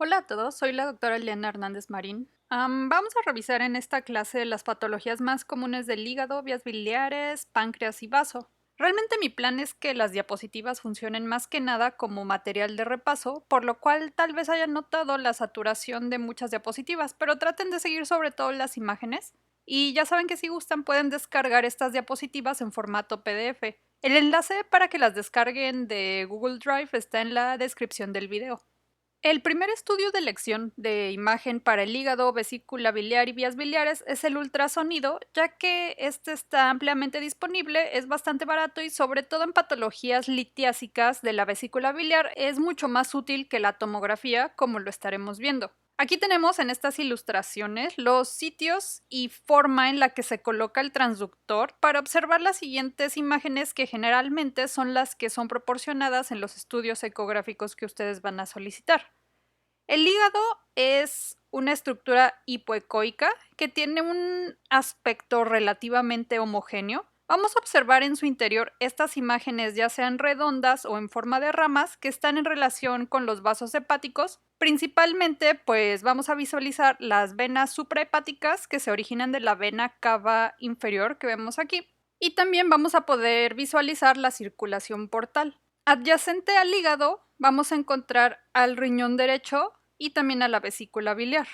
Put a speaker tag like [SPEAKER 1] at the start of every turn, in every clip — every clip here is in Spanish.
[SPEAKER 1] Hola a todos, soy la doctora Eliana Hernández Marín. Vamos a revisar en esta clase las patologías más comunes del hígado, vías biliares, páncreas y vaso. Realmente mi plan es que las diapositivas funcionen más que nada como material de repaso, por lo cual tal vez hayan notado la saturación de muchas diapositivas, pero traten de seguir sobre todo las imágenes. Y ya saben que si gustan pueden descargar estas diapositivas en formato PDF. El enlace para que las descarguen de Google Drive está en la descripción del video. El primer estudio de elección de imagen para el hígado, vesícula biliar y vías biliares es el ultrasonido, ya que este está ampliamente disponible, es bastante barato y sobre todo en patologías litiásicas de la vesícula biliar es mucho más útil que la tomografía, como lo estaremos viendo. Aquí tenemos en estas ilustraciones los sitios y forma en la que se coloca el transductor para observar las siguientes imágenes que generalmente son las que son proporcionadas en los estudios ecográficos que ustedes van a solicitar. El hígado es una estructura hipoecoica que tiene un aspecto relativamente homogéneo. Vamos a observar en su interior estas imágenes, ya sean redondas o en forma de ramas, que están en relación con los vasos hepáticos. Principalmente, pues vamos a visualizar las venas suprahepáticas que se originan de la vena cava inferior que vemos aquí. Y también vamos a poder visualizar la circulación portal. Adyacente al hígado vamos a encontrar al riñón derecho y también a la vesícula biliar.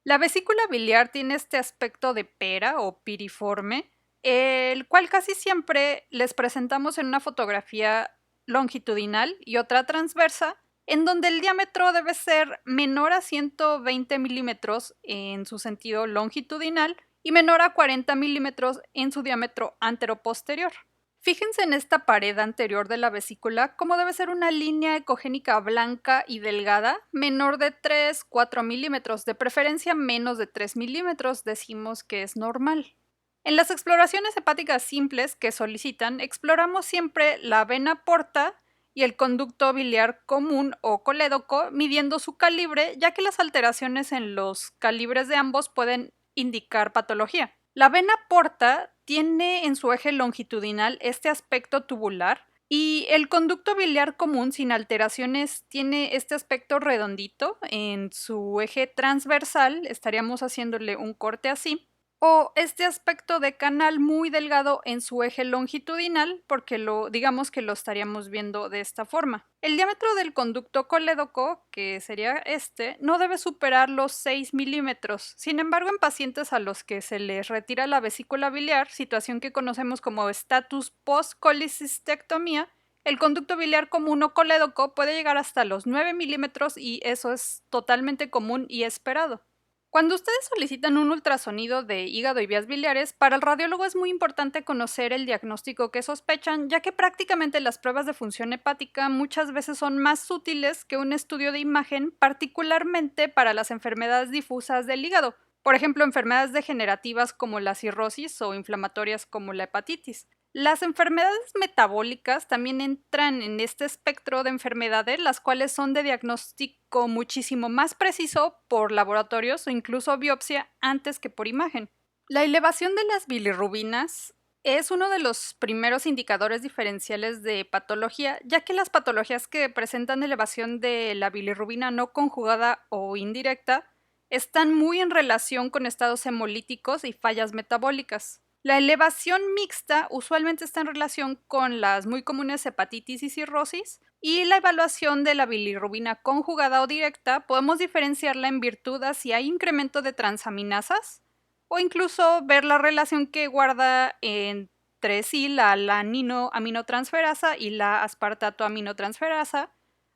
[SPEAKER 1] La vesícula biliar tiene este aspecto de pera o piriforme, el cual casi siempre les presentamos en una fotografía longitudinal y otra transversa, en donde el diámetro debe ser menor a 120 milímetros en su sentido longitudinal y menor a 40 milímetros en su diámetro anteroposterior. Fíjense en esta pared anterior de la vesícula cómo debe ser una línea ecogénica blanca y delgada, menor de 3-4 milímetros, de preferencia menos de 3 milímetros, decimos que es normal. En las exploraciones hepáticas simples que solicitan, exploramos siempre la vena porta y el conducto biliar común o colédoco, midiendo su calibre, ya que las alteraciones en los calibres de ambos pueden indicar patología. La vena porta tiene en su eje longitudinal este aspecto tubular y el conducto biliar común sin alteraciones tiene este aspecto redondito en su eje transversal, estaríamos haciéndole un corte así, o este aspecto de canal muy delgado en su eje longitudinal, porque digamos que lo estaríamos viendo de esta forma. El diámetro del conducto colédoco, que sería este, no debe superar los 6 milímetros. Sin embargo, en pacientes a los que se les retira la vesícula biliar, situación que conocemos como estatus post-colicistectomía, el conducto biliar común o colédoco puede llegar hasta los 9 milímetros y eso es totalmente común y esperado. Cuando ustedes solicitan un ultrasonido de hígado y vías biliares, para el radiólogo es muy importante conocer el diagnóstico que sospechan, ya que prácticamente las pruebas de función hepática muchas veces son más útiles que un estudio de imagen, particularmente para las enfermedades difusas del hígado, por ejemplo, enfermedades degenerativas como la cirrosis o inflamatorias como la hepatitis. Las enfermedades metabólicas también entran en este espectro de enfermedades, las cuales son de diagnóstico muchísimo más preciso por laboratorios o incluso biopsia antes que por imagen. La elevación de las bilirrubinas es uno de los primeros indicadores diferenciales de patología, ya que las patologías que presentan elevación de la bilirrubina no conjugada o indirecta están muy en relación con estados hemolíticos y fallas metabólicas. La elevación mixta usualmente está en relación con las muy comunes hepatitis y cirrosis, y la evaluación de la bilirrubina conjugada o directa podemos diferenciarla en virtud a si hay incremento de transaminasas o incluso ver la relación que guarda entre sí la alanino-aminotransferasa y la aspartato-aminotransferasa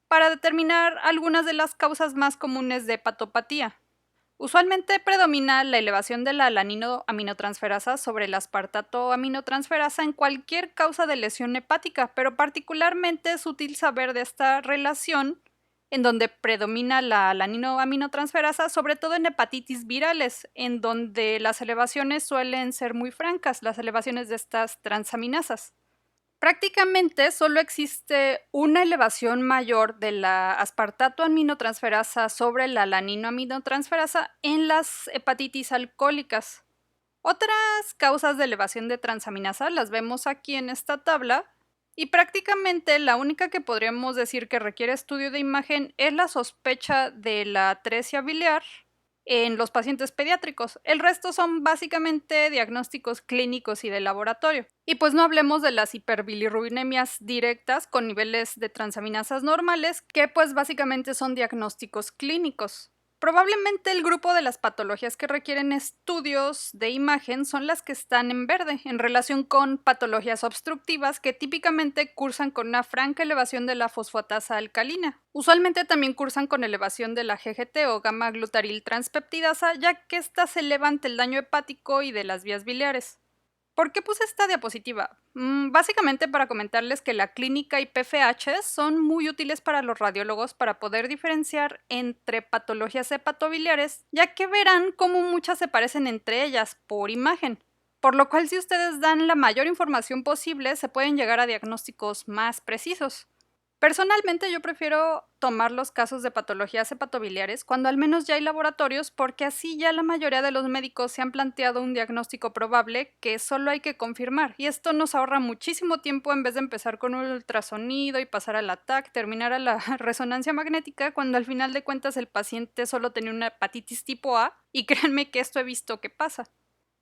[SPEAKER 1] para determinar algunas de las causas más comunes de hepatopatía. Usualmente predomina la elevación de la alanino-aminotransferasa sobre la aspartato-aminotransferasa en cualquier causa de lesión hepática, pero particularmente es útil saber de esta relación en donde predomina la alanino-aminotransferasa, sobre todo en hepatitis virales, en donde las elevaciones suelen ser muy francas, las elevaciones de estas transaminasas. Prácticamente solo existe una elevación mayor de la aspartato-aminotransferasa sobre la alanino-aminotransferasa en las hepatitis alcohólicas. Otras causas de elevación de transaminasa las vemos aquí en esta tabla Y prácticamente la única que podríamos decir que requiere estudio de imagen es la sospecha de la atresia biliar en los pacientes pediátricos. El resto son básicamente diagnósticos clínicos y de laboratorio. Y pues no hablemos de las hiperbilirruinemias directas con niveles de transaminasas normales, que pues básicamente son diagnósticos clínicos. Probablemente el grupo de las patologías que requieren estudios de imagen son las que están en verde, en relación con patologías obstructivas que típicamente cursan con una franca elevación de la fosfatasa alcalina. Usualmente también cursan con elevación de la GGT o gamma-glutaril transpeptidasa, ya que ésta se eleva ante el daño hepático y de las vías biliares. ¿Por qué puse esta diapositiva? Básicamente para comentarles que la clínica y PFH son muy útiles para los radiólogos para poder diferenciar entre patologías hepatobiliares, ya que verán cómo muchas se parecen entre ellas por imagen. Por lo cual, si ustedes dan la mayor información posible, se pueden llegar a diagnósticos más precisos. Personalmente yo prefiero tomar los casos de patologías hepatobiliares cuando al menos ya hay laboratorios, porque así ya la mayoría de los médicos se han planteado un diagnóstico probable que solo hay que confirmar, y esto nos ahorra muchísimo tiempo en vez de empezar con un ultrasonido y pasar al TAC, terminar a la resonancia magnética, cuando al final de cuentas el paciente solo tenía una hepatitis tipo A, y créanme que esto he visto que pasa.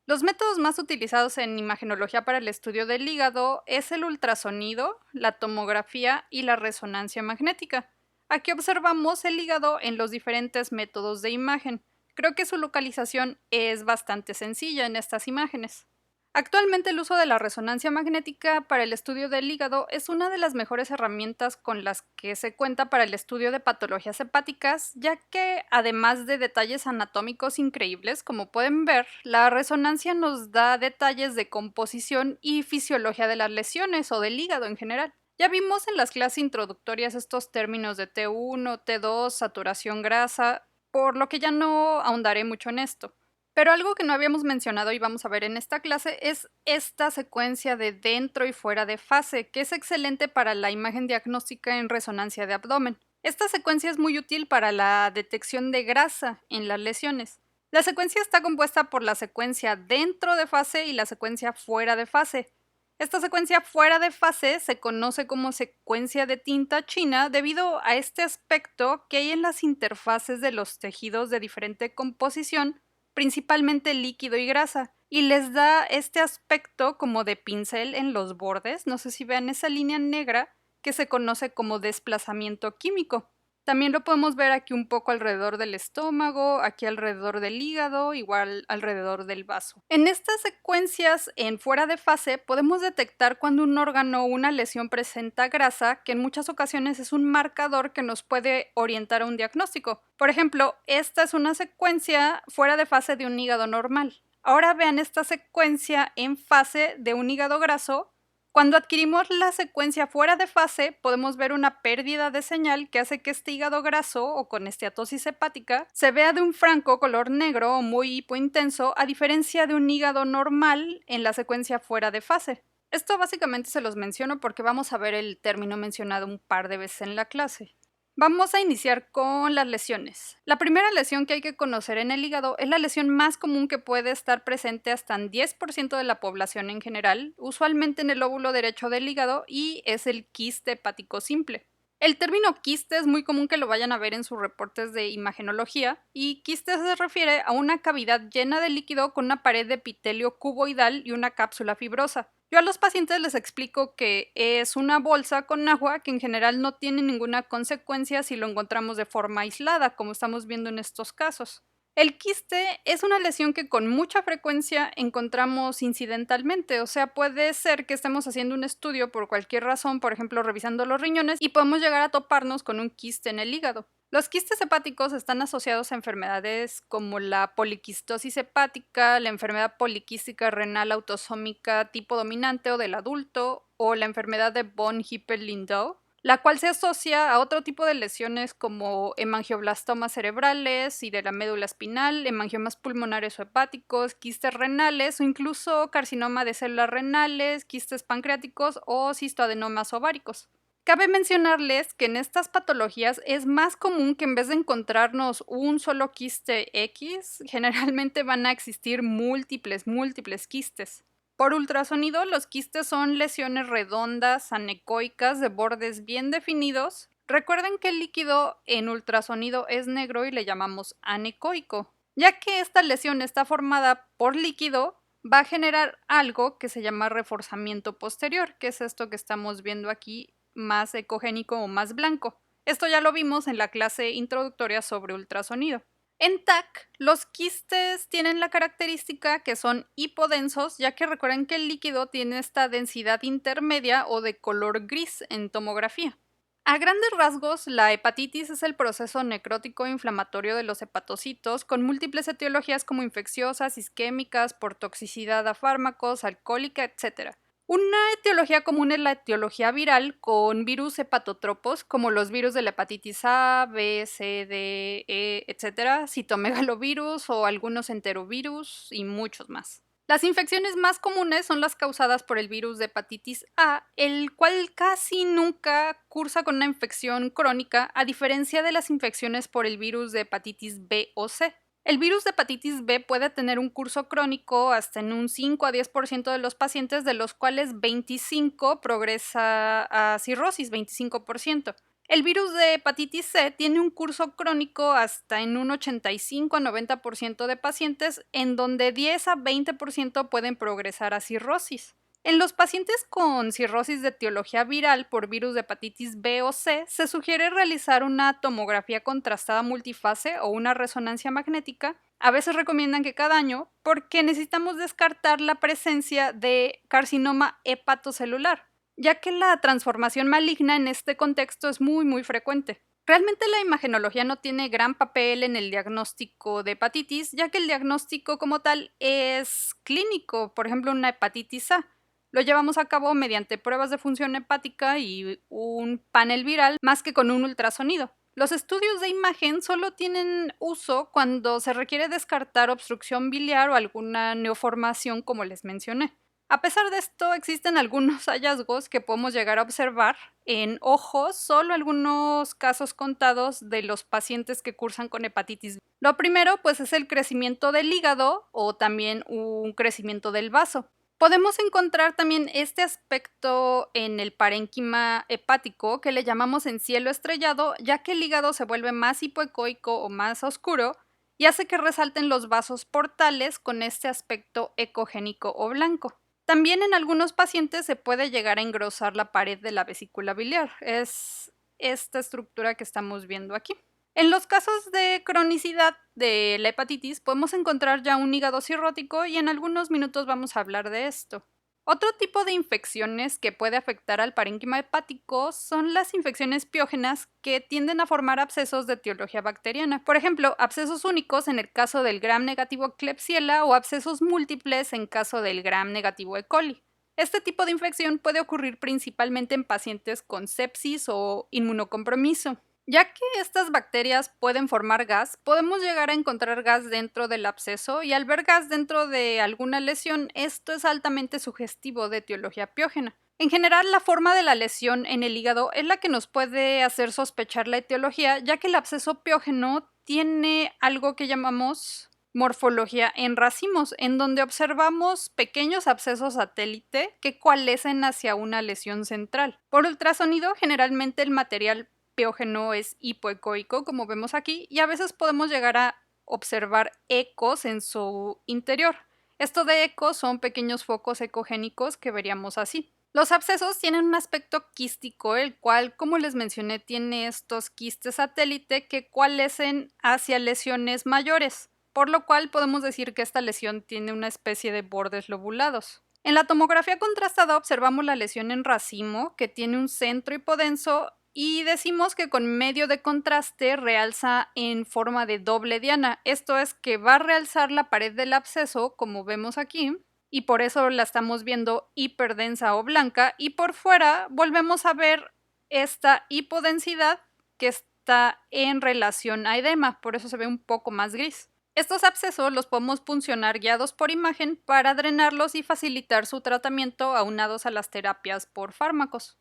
[SPEAKER 1] Los métodos más utilizados en imagenología para el estudio del hígado es el ultrasonido, la tomografía y la resonancia magnética. Aquí observamos el hígado en los diferentes métodos de imagen. Creo que su localización es bastante sencilla en estas imágenes. Actualmente el uso de la resonancia magnética para el estudio del hígado es una de las mejores herramientas con las que se cuenta para el estudio de patologías hepáticas, ya que además de detalles anatómicos increíbles, como pueden ver, la resonancia nos da detalles de composición y fisiología de las lesiones o del hígado en general. Ya vimos en las clases introductorias estos términos de T1, T2, saturación grasa, por lo que ya no ahondaré mucho en esto. Pero algo que no habíamos mencionado y vamos a ver en esta clase es esta secuencia de dentro y fuera de fase, que es excelente para la imagen diagnóstica en resonancia de abdomen. Esta secuencia es muy útil para la detección de grasa en las lesiones. La secuencia está compuesta por la secuencia dentro de fase y la secuencia fuera de fase. Esta secuencia fuera de fase se conoce como secuencia de tinta china debido a este aspecto que hay en las interfaces de los tejidos de diferente composición, principalmente líquido y grasa, y les da este aspecto como de pincel en los bordes. No sé si vean esa línea negra que se conoce como desplazamiento químico. También lo podemos ver aquí un poco alrededor del estómago, aquí alrededor del hígado, igual alrededor del vaso. En estas secuencias en fuera de fase podemos detectar cuando un órgano o una lesión presenta grasa, que en muchas ocasiones es un marcador que nos puede orientar a un diagnóstico. Por ejemplo, esta es una secuencia fuera de fase de un hígado normal. Ahora vean esta secuencia en fase de un hígado graso. Cuando adquirimos la secuencia fuera de fase, podemos ver una pérdida de señal que hace que este hígado graso o con esteatosis hepática se vea de un franco color negro o muy hipointenso, a diferencia de un hígado normal en la secuencia fuera de fase. Esto básicamente se los menciono porque vamos a ver el término mencionado un par de veces en la clase. Vamos a iniciar con las lesiones. La primera lesión que hay que conocer en el hígado es la lesión más común, que puede estar presente hasta en 10% de la población en general, usualmente en el lóbulo derecho del hígado, y es el quiste hepático simple. El término quiste es muy común que lo vayan a ver en sus reportes de imagenología, y quiste se refiere a una cavidad llena de líquido con una pared de epitelio cuboidal y una cápsula fibrosa. Yo a los pacientes les explico que es una bolsa con agua que en general no tiene ninguna consecuencia si lo encontramos de forma aislada, como estamos viendo en estos casos. El quiste es una lesión que con mucha frecuencia encontramos incidentalmente, o sea, puede ser que estemos haciendo un estudio por cualquier razón, por ejemplo revisando los riñones, y podemos llegar a toparnos con un quiste en el hígado. Los quistes hepáticos están asociados a enfermedades como la poliquistosis hepática, la enfermedad poliquística renal autosómica tipo dominante o del adulto, o la enfermedad de von Hippel-Lindau, la cual se asocia a otro tipo de lesiones como hemangioblastomas cerebrales y de la médula espinal, hemangiomas pulmonares o hepáticos, quistes renales o incluso carcinoma de células renales, quistes pancreáticos o cistoadenomas ováricos. Cabe mencionarles que en estas patologías es más común que en vez de encontrarnos un solo quiste X, generalmente van a existir múltiples quistes. Por ultrasonido, los quistes son lesiones redondas, anecoicas, de bordes bien definidos. Recuerden que el líquido en ultrasonido es negro y le llamamos anecoico. Ya que esta lesión está formada por líquido, va a generar algo que se llama reforzamiento posterior, que es esto que estamos viendo aquí, más ecogénico o más blanco. Esto ya lo vimos en la clase introductoria sobre ultrasonido. En TAC, los quistes tienen la característica que son hipodensos, ya que recuerden que el líquido tiene esta densidad intermedia o de color gris en tomografía. A grandes rasgos, la hepatitis es el proceso necrótico e inflamatorio de los hepatocitos, con múltiples etiologías como infecciosas, isquémicas, por toxicidad a fármacos, alcohólica, etc. Una etiología común es la etiología viral con virus hepatotropos, como los virus de la hepatitis A, B, C, D, E, etc., citomegalovirus o algunos enterovirus y muchos más. Las infecciones más comunes son las causadas por el virus de hepatitis A, el cual casi nunca cursa con una infección crónica, a diferencia de las infecciones por el virus de hepatitis B o C. El virus de hepatitis B puede tener un curso crónico hasta en un 5 a 10% de los pacientes, de los cuales 25 progresa a cirrosis, 25%. El virus de hepatitis C tiene un curso crónico hasta en un 85 a 90% de pacientes, en donde 10 a 20% pueden progresar a cirrosis. En los pacientes con cirrosis de etiología viral por virus de hepatitis B o C, se sugiere realizar una tomografía contrastada multifase o una resonancia magnética. A veces recomiendan que cada año, porque necesitamos descartar la presencia de carcinoma hepatocelular, ya que la transformación maligna en este contexto es muy frecuente. Realmente la imagenología no tiene gran papel en el diagnóstico de hepatitis, ya que el diagnóstico como tal es clínico, por ejemplo una hepatitis A. Lo llevamos a cabo mediante pruebas de función hepática y un panel viral, más que con un ultrasonido. Los estudios de imagen solo tienen uso cuando se requiere descartar obstrucción biliar o alguna neoformación, como les mencioné. A pesar de esto, existen algunos hallazgos que podemos llegar a observar en ojos, solo algunos casos contados de los pacientes que cursan con hepatitis B. Lo primero, pues, es el crecimiento del hígado o también un crecimiento del vaso. Podemos encontrar también este aspecto en el parénquima hepático, que le llamamos encielo estrellado, ya que el hígado se vuelve más hipoecoico o más oscuro y hace que resalten los vasos portales con este aspecto ecogénico o blanco. También en algunos pacientes se puede llegar a engrosar la pared de la vesícula biliar. Es esta estructura que estamos viendo aquí. En los casos de cronicidad de la hepatitis podemos encontrar ya un hígado cirrótico y en algunos minutos vamos a hablar de esto. Otro tipo de infecciones que puede afectar al parénquima hepático son las infecciones piógenas, que tienden a formar abscesos de etiología bacteriana. Por ejemplo, abscesos únicos en el caso del gram negativo Klebsiella o abscesos múltiples en caso del gram negativo E. coli. Este tipo de infección puede ocurrir principalmente en pacientes con sepsis o inmunocompromiso. Ya que estas bacterias pueden formar gas, podemos llegar a encontrar gas dentro del absceso, y al ver gas dentro de alguna lesión, esto es altamente sugestivo de etiología piógena. En general, la forma de la lesión en el hígado es la que nos puede hacer sospechar la etiología, ya que el absceso piógeno tiene algo que llamamos morfología en racimos, en donde observamos pequeños abscesos satélite que coalescen hacia una lesión central. Por ultrasonido, generalmente el material piógeno es hipoecoico, como vemos aquí, y a veces podemos llegar a observar ecos en su interior. Esto de ecos son pequeños focos ecogénicos que veríamos así. Los abscesos tienen un aspecto quístico, el cual, como les mencioné, tiene estos quistes satélite que coalescen hacia lesiones mayores, por lo cual podemos decir que esta lesión tiene una especie de bordes lobulados. En la tomografía contrastada observamos la lesión en racimo, que tiene un centro hipodenso, y decimos que con medio de contraste realza en forma de doble diana. Esto es que va a realzar la pared del absceso, como vemos aquí, y por eso la estamos viendo hiperdensa o blanca, y por fuera volvemos a ver esta hipodensidad que está en relación a edema, por eso se ve un poco más gris. Estos abscesos los podemos puncionar guiados por imagen para drenarlos y facilitar su tratamiento, aunados a las terapias por fármacos.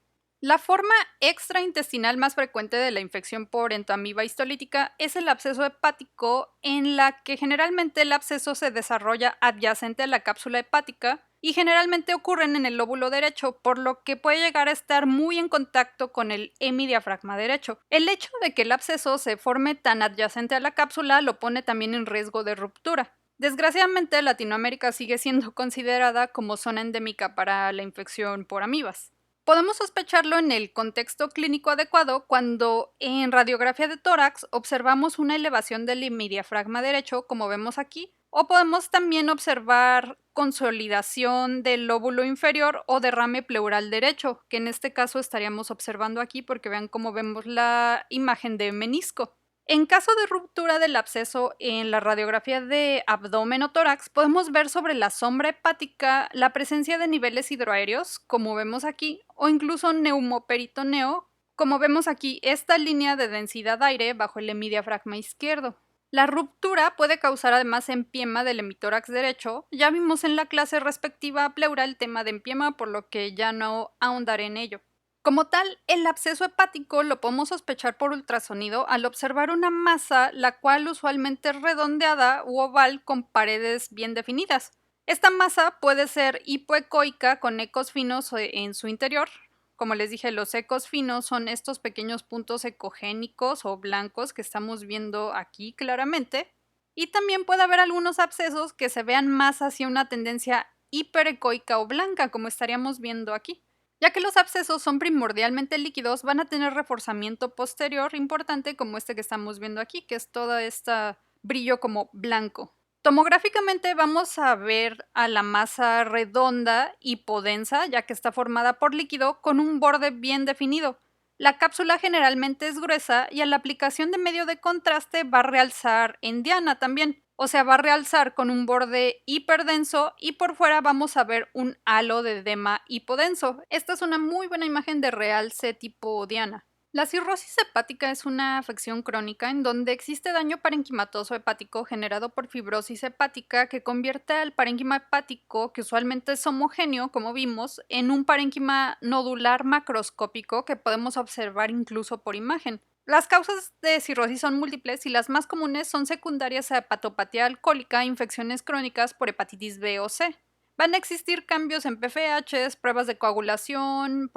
[SPEAKER 1] La forma extraintestinal más frecuente de la infección por entamoeba histolítica es el absceso hepático, en la que generalmente el absceso se desarrolla adyacente a la cápsula hepática y generalmente ocurren en el lóbulo derecho, por lo que puede llegar a estar muy en contacto con el hemidiafragma derecho. El hecho de que el absceso se forme tan adyacente a la cápsula lo pone también en riesgo de ruptura. Desgraciadamente, Latinoamérica sigue siendo considerada como zona endémica para la infección por amibas. Podemos sospecharlo en el contexto clínico adecuado cuando en radiografía de tórax observamos una elevación del hemidiafragma derecho, como vemos aquí, o podemos también observar consolidación del lóbulo inferior o derrame pleural derecho, que en este caso estaríamos observando aquí porque vean cómo vemos la imagen de menisco. En caso de ruptura del absceso en la radiografía de abdomen o tórax, podemos ver sobre la sombra hepática la presencia de niveles hidroaéreos, como vemos aquí, o incluso neumoperitoneo, como vemos aquí, esta línea de densidad de aire bajo el hemidiafragma izquierdo. La ruptura puede causar además empiema del hemitórax derecho. Ya vimos en la clase respectiva pleural el tema de empiema, por lo que ya no ahondaré en ello. Como tal, el absceso hepático lo podemos sospechar por ultrasonido al observar una masa la cual usualmente es redondeada u oval con paredes bien definidas. Esta masa puede ser hipoecoica con ecos finos en su interior. Como les dije, los ecos finos son estos pequeños puntos ecogénicos o blancos que estamos viendo aquí claramente. Y también puede haber algunos abscesos que se vean más hacia una tendencia hiperecoica o blanca, como estaríamos viendo aquí. Ya que los abscesos son primordialmente líquidos, van a tener reforzamiento posterior importante como este que estamos viendo aquí, que es todo este brillo como blanco. Tomográficamente vamos a ver a la masa redonda hipodensa, ya que está formada por líquido con un borde bien definido. La cápsula generalmente es gruesa y a la aplicación de medio de contraste va a realzar en diana también. O sea, va a realzar con un borde hiperdenso y por fuera vamos a ver un halo de edema hipodenso. Esta es una muy buena imagen de realce tipo diana. La cirrosis hepática es una afección crónica en donde existe daño parenquimatoso hepático generado por fibrosis hepática que convierte al parénquima hepático, que usualmente es homogéneo, como vimos, en un parénquima nodular macroscópico que podemos observar incluso por imagen. Las causas de cirrosis son múltiples y las más comunes son secundarias a hepatopatía alcohólica e infecciones crónicas por hepatitis B o C. Van a existir cambios en PFH, pruebas de coagulación,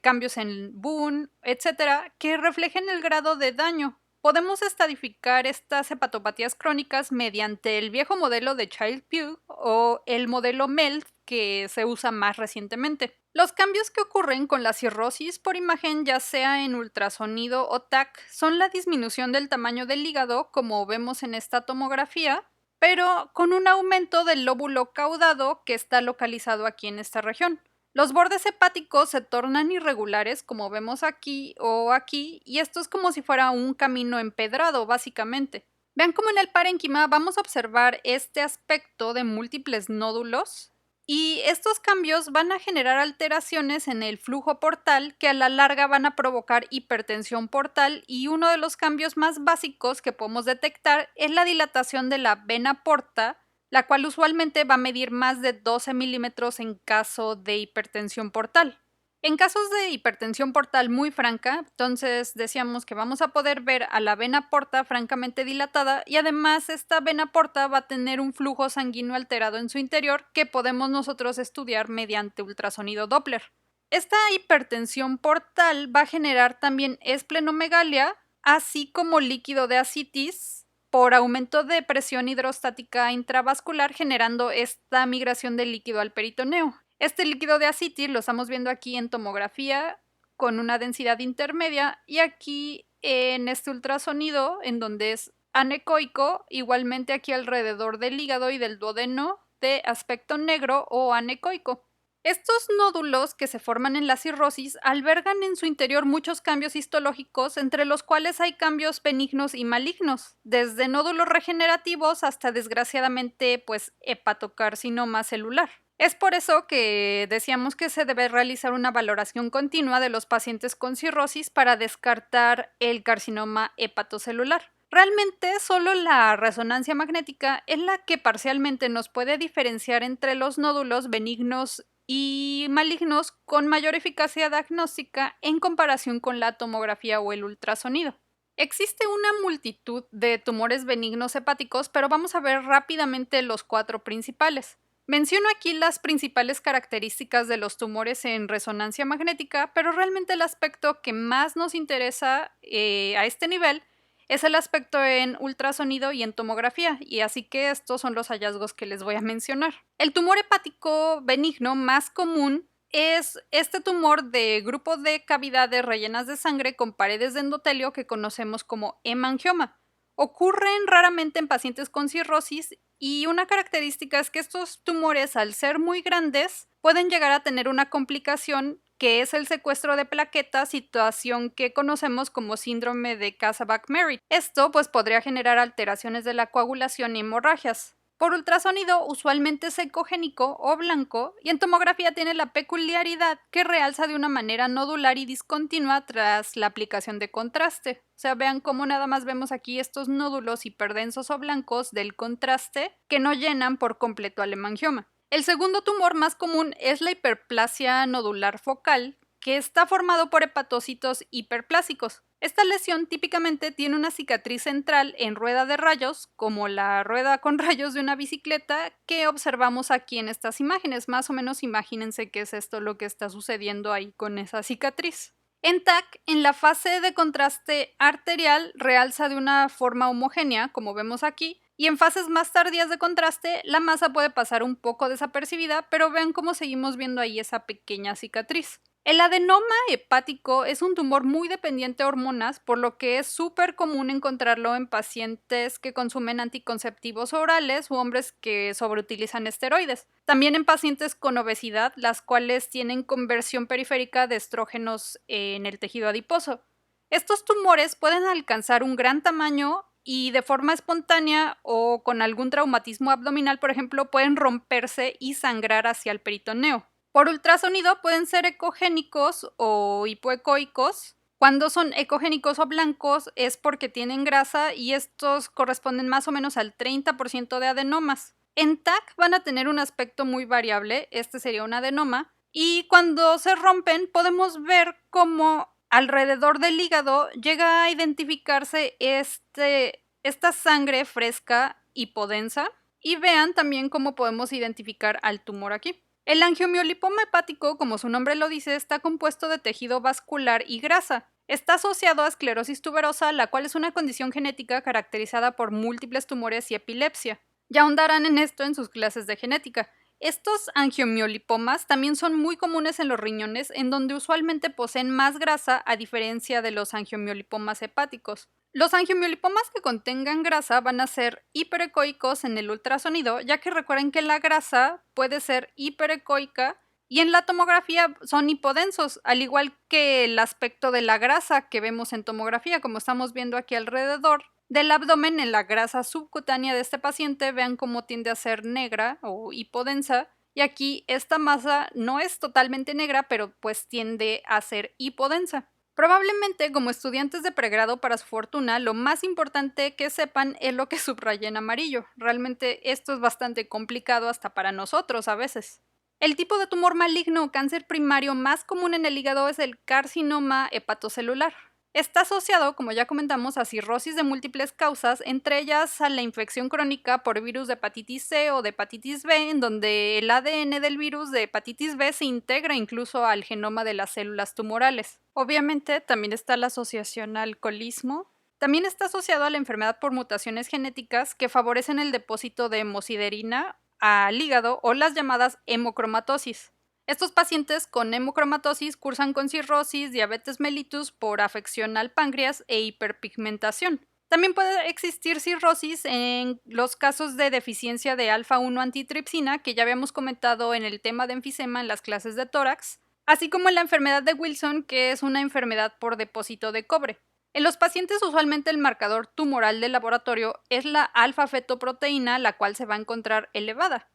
[SPEAKER 1] cambios en BUN, etcétera, que reflejen el grado de daño. Podemos estadificar estas hepatopatías crónicas mediante el viejo modelo de Child-Pugh o el modelo MELD que se usa más recientemente. Los cambios que ocurren con la cirrosis por imagen, ya sea en ultrasonido o TAC, son la disminución del tamaño del hígado, como vemos en esta tomografía, pero con un aumento del lóbulo caudado que está localizado aquí en esta región. Los bordes hepáticos se tornan irregulares, como vemos aquí o aquí, y esto es como si fuera un camino empedrado, básicamente. Vean cómo en el parénquima vamos a observar este aspecto de múltiples nódulos, y estos cambios van a generar alteraciones en el flujo portal que a la larga van a provocar hipertensión portal, y uno de los cambios más básicos que podemos detectar es la dilatación de la vena porta, la cual usualmente va a medir más de 12 milímetros en caso de hipertensión portal. En casos de hipertensión portal muy franca, entonces decíamos que vamos a poder ver a la vena porta francamente dilatada y además esta vena porta va a tener un flujo sanguíneo alterado en su interior que podemos nosotros estudiar mediante ultrasonido Doppler. Esta hipertensión portal va a generar también esplenomegalia, así como líquido de ascitis por aumento de presión hidrostática intravascular, generando esta migración del líquido al peritoneo. Este líquido de ascitis lo estamos viendo aquí en tomografía con una densidad intermedia y aquí en este ultrasonido en donde es anecoico, igualmente aquí alrededor del hígado y del duodeno de aspecto negro o anecoico. Estos nódulos que se forman en la cirrosis albergan en su interior muchos cambios histológicos, entre los cuales hay cambios benignos y malignos, desde nódulos regenerativos hasta desgraciadamente hepatocarcinoma celular. Es por eso que decíamos que se debe realizar una valoración continua de los pacientes con cirrosis para descartar el carcinoma hepatocelular. Realmente solo la resonancia magnética es la que parcialmente nos puede diferenciar entre los nódulos benignos y malignos con mayor eficacia diagnóstica en comparación con la tomografía o el ultrasonido. Existe una multitud de tumores benignos hepáticos, pero vamos a ver rápidamente los 4 principales. Menciono aquí las principales características de los tumores en resonancia magnética, pero realmente el aspecto que más nos interesa a este nivel es el aspecto en ultrasonido y en tomografía, y así que estos son los hallazgos que les voy a mencionar. El tumor hepático benigno más común es este tumor de grupo de cavidades rellenas de sangre con paredes de endotelio que conocemos como hemangioma. Ocurren raramente en pacientes con cirrosis y una característica es que estos tumores, al ser muy grandes, pueden llegar a tener una complicación que es el secuestro de plaquetas, situación que conocemos como síndrome de Kasabach-Merritt. Esto pues podría generar alteraciones de la coagulación y hemorragias. Por ultrasonido usualmente es ecogénico o blanco y en tomografía tiene la peculiaridad que realza de una manera nodular y discontinua tras la aplicación de contraste. O sea, vean cómo nada más vemos aquí estos nódulos hiperdensos o blancos del contraste que no llenan por completo al hemangioma. El segundo tumor más común es la hiperplasia nodular focal, que está formado por hepatocitos hiperplásicos. Esta lesión típicamente tiene una cicatriz central en rueda de rayos, como la rueda con rayos de una bicicleta que observamos aquí en estas imágenes. Más o menos imagínense qué es esto lo que está sucediendo ahí con esa cicatriz. En TAC, en la fase de contraste arterial realza de una forma homogénea, como vemos aquí, y en fases más tardías de contraste la masa puede pasar un poco desapercibida, pero vean cómo seguimos viendo ahí esa pequeña cicatriz. El adenoma hepático es un tumor muy dependiente a hormonas, por lo que es súper común encontrarlo en pacientes que consumen anticonceptivos orales u hombres que sobreutilizan esteroides. También en pacientes con obesidad, las cuales tienen conversión periférica de estrógenos en el tejido adiposo. Estos tumores pueden alcanzar un gran tamaño y de forma espontánea o con algún traumatismo abdominal, por ejemplo, pueden romperse y sangrar hacia el peritoneo. Por ultrasonido pueden ser ecogénicos o hipoecoicos. Cuando son ecogénicos o blancos es porque tienen grasa y estos corresponden más o menos al 30% de adenomas. En TAC van a tener un aspecto muy variable, este sería un adenoma, y cuando se rompen podemos ver cómo alrededor del hígado llega a identificarse esta sangre fresca hipodensa, y vean también cómo podemos identificar al tumor aquí. El angiomiolipoma hepático, como su nombre lo dice, está compuesto de tejido vascular y grasa. Está asociado a esclerosis tuberosa, la cual es una condición genética caracterizada por múltiples tumores y epilepsia. Ya ahondarán en esto en sus clases de genética. Estos angiomiolipomas también son muy comunes en los riñones, en donde usualmente poseen más grasa a diferencia de los angiomiolipomas hepáticos. Los angiomiolipomas que contengan grasa van a ser hiperecoicos en el ultrasonido, ya que recuerden que la grasa puede ser hiperecoica y en la tomografía son hipodensos, al igual que el aspecto de la grasa que vemos en tomografía, como estamos viendo aquí alrededor del abdomen. En la grasa subcutánea de este paciente, vean cómo tiende a ser negra o hipodensa, y aquí esta masa no es totalmente negra, pero pues tiende a ser hipodensa. Probablemente como estudiantes de pregrado, para su fortuna, lo más importante que sepan es lo que subrayé en amarillo. Realmente esto es bastante complicado hasta para nosotros a veces. El tipo de tumor maligno o cáncer primario más común en el hígado es el carcinoma hepatocelular. Está asociado, como ya comentamos, a cirrosis de múltiples causas, entre ellas a la infección crónica por virus de hepatitis C o de hepatitis B, en donde el ADN del virus de hepatitis B se integra incluso al genoma de las células tumorales. Obviamente también está la asociación al alcoholismo. También está asociado a la enfermedad por mutaciones genéticas que favorecen el depósito de hemosiderina al hígado o las llamadas hemocromatosis. Estos pacientes con hemocromatosis cursan con cirrosis, diabetes mellitus por afección al páncreas e hiperpigmentación. También puede existir cirrosis en los casos de deficiencia de alfa-1 antitripsina, que ya habíamos comentado en el tema de enfisema en las clases de tórax, así como en la enfermedad de Wilson, que es una enfermedad por depósito de cobre. En los pacientes usualmente el marcador tumoral del laboratorio es la alfa-fetoproteína, la cual se va a encontrar elevada.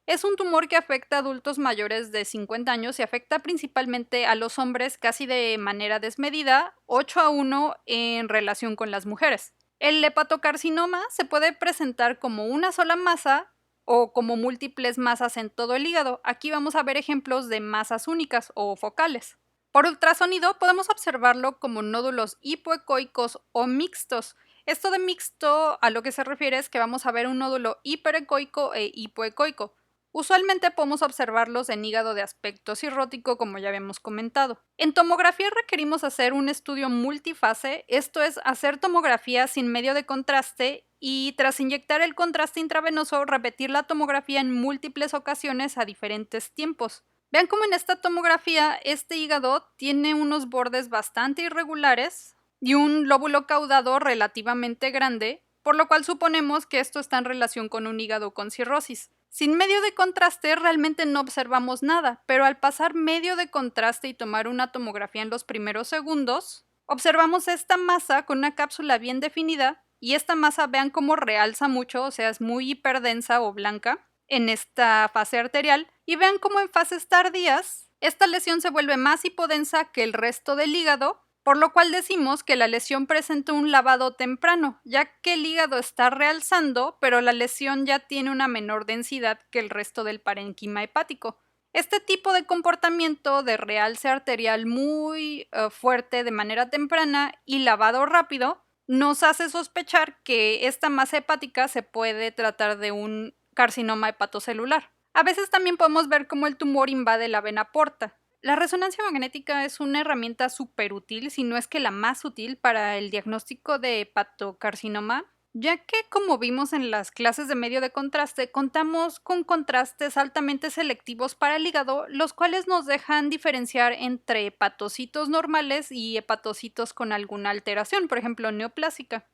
[SPEAKER 1] Es un tumor que afecta a adultos mayores de 50 años y afecta principalmente a los hombres casi de manera desmedida, 8-1 en relación con las mujeres. El hepatocarcinoma se puede presentar como una sola masa o como múltiples masas en todo el hígado. Aquí vamos a ver ejemplos de masas únicas o focales. Por ultrasonido podemos observarlo como nódulos hipoecoicos o mixtos. Esto de mixto a lo que se refiere es que vamos a ver un nódulo hiperecoico e hipoecoico. Usualmente podemos observarlos en hígado de aspecto cirrótico, como ya habíamos comentado. En tomografía requerimos hacer un estudio multifase, esto es, hacer tomografía sin medio de contraste y tras inyectar el contraste intravenoso, repetir la tomografía en múltiples ocasiones a diferentes tiempos. Vean cómo en esta tomografía este hígado tiene unos bordes bastante irregulares y un lóbulo caudado relativamente grande, por lo cual suponemos que esto está en relación con un hígado con cirrosis. Sin medio de contraste realmente no observamos nada, pero al pasar medio de contraste y tomar una tomografía en los primeros segundos, observamos esta masa con una cápsula bien definida y esta masa vean cómo realza mucho, o sea, es muy hiperdensa o blanca en esta fase arterial y vean cómo en fases tardías esta lesión se vuelve más hipodensa que el resto del hígado, por lo cual decimos que la lesión presenta un lavado temprano, ya que el hígado está realzando, pero la lesión ya tiene una menor densidad que el resto del parénquima hepático. Este tipo de comportamiento de realce arterial muy fuerte de manera temprana y lavado rápido nos hace sospechar que esta masa hepática se puede tratar de un carcinoma hepatocelular. A veces también podemos ver cómo el tumor invade la vena porta. La resonancia magnética es una herramienta súper útil, si no es que la más útil para el diagnóstico de hepatocarcinoma, ya que como vimos en las clases de medio de contraste, contamos con contrastes altamente selectivos para el hígado, los cuales nos dejan diferenciar entre hepatocitos normales y hepatocitos con alguna alteración, por ejemplo neoplásica.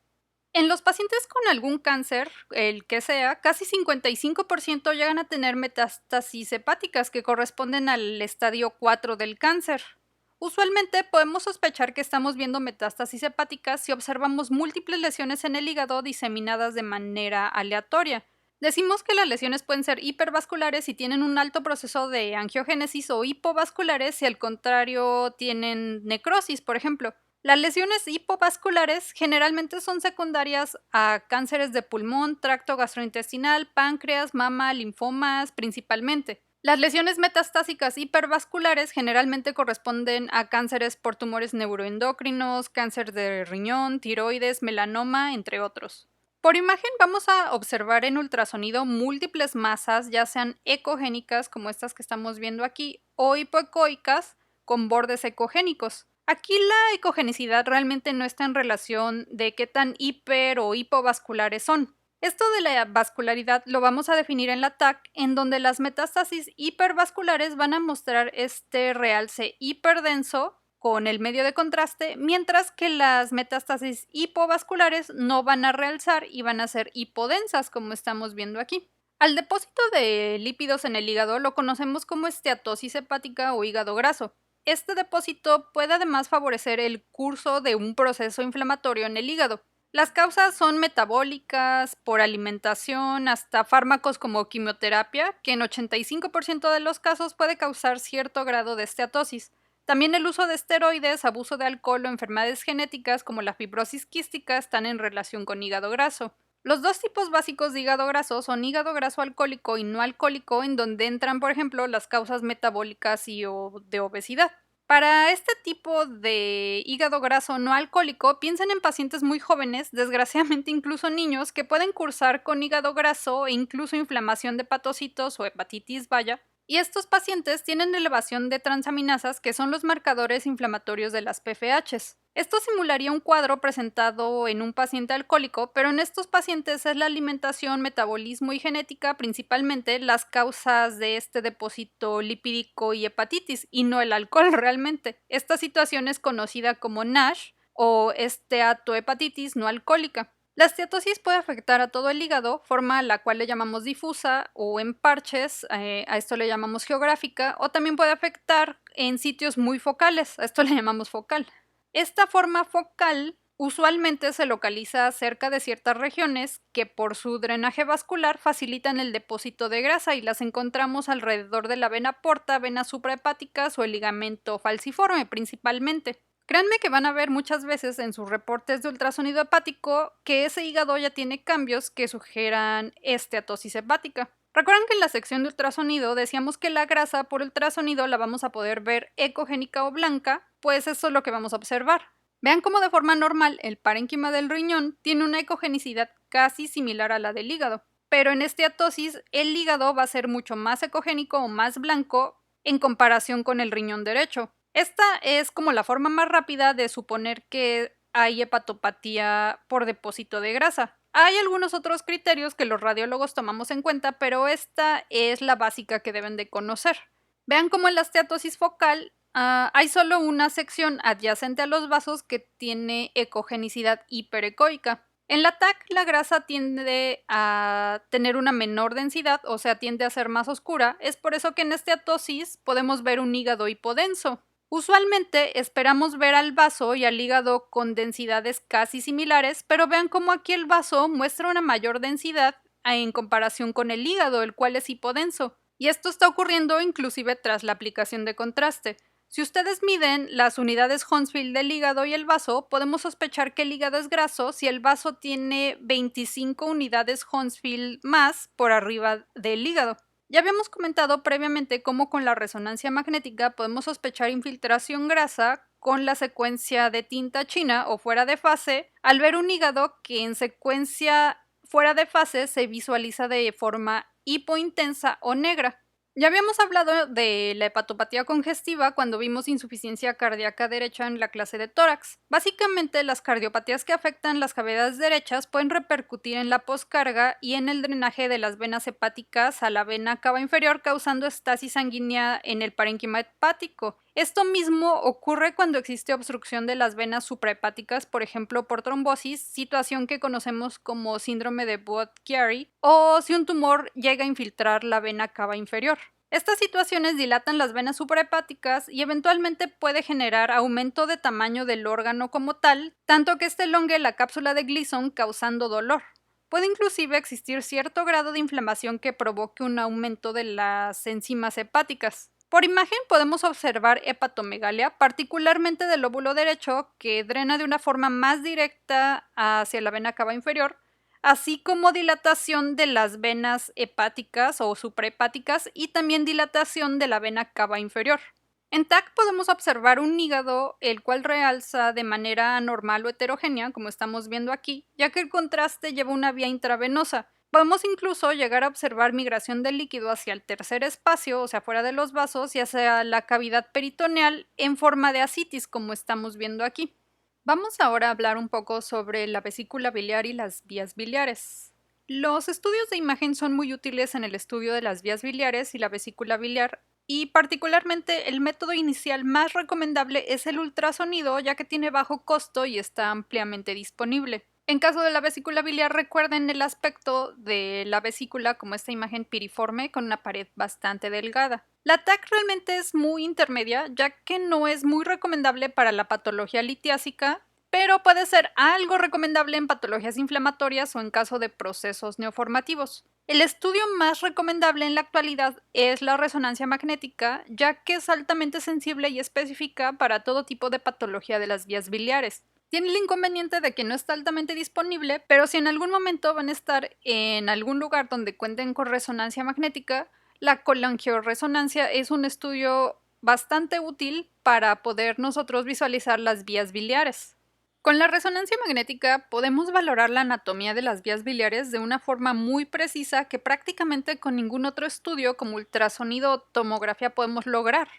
[SPEAKER 1] En los pacientes con algún cáncer, el que sea, casi 55% llegan a tener metástasis hepáticas que corresponden al estadio 4 del cáncer. Usualmente podemos sospechar que estamos viendo metástasis hepáticas si observamos múltiples lesiones en el hígado diseminadas de manera aleatoria. Decimos que las lesiones pueden ser hipervasculares si tienen un alto proceso de angiogénesis o hipovasculares si al contrario tienen necrosis, por ejemplo. Las lesiones hipovasculares generalmente son secundarias a cánceres de pulmón, tracto gastrointestinal, páncreas, mama, linfomas principalmente. Las lesiones metastásicas hipervasculares generalmente corresponden a cánceres por tumores neuroendocrinos, cáncer de riñón, tiroides, melanoma, entre otros. Por imagen vamos a observar en ultrasonido múltiples masas, ya sean ecogénicas como estas que estamos viendo aquí, o hipoecoicas con bordes ecogénicos. Aquí la ecogenicidad realmente no está en relación de qué tan hiper o hipovasculares son. Esto de la vascularidad lo vamos a definir en la TAC, en donde las metástasis hipervasculares van a mostrar este realce hiperdenso con el medio de contraste, mientras que las metástasis hipovasculares no van a realzar y van a ser hipodensas, como estamos viendo aquí. Al depósito de lípidos en el hígado lo conocemos como esteatosis hepática o hígado graso. Este depósito puede además favorecer el curso de un proceso inflamatorio en el hígado. Las causas son metabólicas, por alimentación, hasta fármacos como quimioterapia, que en 85% de los casos puede causar cierto grado de esteatosis. También el uso de esteroides, abuso de alcohol o enfermedades genéticas como la fibrosis quística están en relación con hígado graso. Los dos tipos básicos de hígado graso son hígado graso alcohólico y no alcohólico, en donde entran, por ejemplo, las causas metabólicas y de obesidad. Para este tipo de hígado graso no alcohólico, piensen en pacientes muy jóvenes, desgraciadamente incluso niños, que pueden cursar con hígado graso e incluso inflamación de hepatocitos o hepatitis vaya, y estos pacientes tienen elevación de transaminasas, que son los marcadores inflamatorios de las PFHs. Esto simularía un cuadro presentado en un paciente alcohólico, pero en estos pacientes es la alimentación, metabolismo y genética principalmente las causas de este depósito lipídico y hepatitis, y no el alcohol realmente. Esta situación es conocida como NASH o esteatohepatitis no alcohólica. La esteatosis puede afectar a todo el hígado, forma a la cual le llamamos difusa o en parches, a esto le llamamos geográfica, o también puede afectar en sitios muy focales, a esto le llamamos focal. Esta forma focal usualmente se localiza cerca de ciertas regiones que por su drenaje vascular facilitan el depósito de grasa y las encontramos alrededor de la vena porta, venas suprahepáticas o el ligamento falciforme principalmente. Créanme que van a ver muchas veces en sus reportes de ultrasonido hepático que ese hígado ya tiene cambios que sugieran esteatosis hepática. Recuerdan que en la sección de ultrasonido decíamos que la grasa por ultrasonido la vamos a poder ver ecogénica o blanca, pues eso es lo que vamos a observar. Vean cómo de forma normal el parénquima del riñón tiene una ecogenicidad casi similar a la del hígado, pero en esteatosis el hígado va a ser mucho más ecogénico o más blanco en comparación con el riñón derecho. Esta es como la forma más rápida de suponer que hay hepatopatía por depósito de grasa. Hay algunos otros criterios que los radiólogos tomamos en cuenta, pero esta es la básica que deben de conocer. Vean cómo en la esteatosis focal hay solo una sección adyacente a los vasos que tiene ecogenicidad hiperecoica. En la TAC la grasa tiende a tener una menor densidad, o sea, tiende a ser más oscura. Es por eso que en esteatosis podemos ver un hígado hipodenso. Usualmente esperamos ver al vaso y al hígado con densidades casi similares, pero vean cómo aquí el vaso muestra una mayor densidad en comparación con el hígado, el cual es hipodenso. Y esto está ocurriendo inclusive tras la aplicación de contraste. Si ustedes miden las unidades Hounsfield del hígado y el vaso, podemos sospechar que el hígado es graso si el vaso tiene 25 unidades Hounsfield más por arriba del hígado. Ya habíamos comentado previamente cómo con la resonancia magnética podemos sospechar infiltración grasa con la secuencia de tinta china o fuera de fase, al ver un hígado que en secuencia fuera de fase se visualiza de forma hipointensa o negra. Ya habíamos hablado de la hepatopatía congestiva cuando vimos insuficiencia cardíaca derecha en la clase de tórax. Básicamente, las cardiopatías que afectan las cavidades derechas pueden repercutir en la poscarga y en el drenaje de las venas hepáticas a la vena cava inferior, causando estasis sanguínea en el parénquima hepático. Esto mismo ocurre cuando existe obstrucción de las venas suprahepáticas, por ejemplo por trombosis, situación que conocemos como síndrome de Budd-Chiari, o si un tumor llega a infiltrar la vena cava inferior. Estas situaciones dilatan las venas suprahepáticas y eventualmente puede generar aumento de tamaño del órgano como tal, tanto que este elongue la cápsula de Gleason causando dolor. Puede inclusive existir cierto grado de inflamación que provoque un aumento de las enzimas hepáticas. Por imagen podemos observar hepatomegalia, particularmente del lóbulo derecho, que drena de una forma más directa hacia la vena cava inferior, así como dilatación de las venas hepáticas o suprahepáticas y también dilatación de la vena cava inferior. En TAC podemos observar un hígado el cual realza de manera anormal o heterogénea, como estamos viendo aquí, ya que el contraste lleva una vía intravenosa. Podemos incluso llegar a observar migración del líquido hacia el tercer espacio, o sea, fuera de los vasos, y hacia la cavidad peritoneal en forma de ascitis, como estamos viendo aquí. Vamos ahora a hablar un poco sobre la vesícula biliar y las vías biliares. Los estudios de imagen son muy útiles en el estudio de las vías biliares y la vesícula biliar, y particularmente el método inicial más recomendable es el ultrasonido, ya que tiene bajo costo y está ampliamente disponible. En caso de la vesícula biliar, recuerden el aspecto de la vesícula como esta imagen piriforme con una pared bastante delgada. La TAC realmente es muy intermedia, ya que no es muy recomendable para la patología litiásica, pero puede ser algo recomendable en patologías inflamatorias o en caso de procesos neoformativos. El estudio más recomendable en la actualidad es la resonancia magnética, ya que es altamente sensible y específica para todo tipo de patología de las vías biliares. Tiene el inconveniente de que no está altamente disponible, pero si en algún momento van a estar en algún lugar donde cuenten con resonancia magnética, la colangioresonancia es un estudio bastante útil para poder nosotros visualizar las vías biliares. Con la resonancia magnética podemos valorar la anatomía de las vías biliares de una forma muy precisa que prácticamente con ningún otro estudio como ultrasonido o tomografía podemos lograr.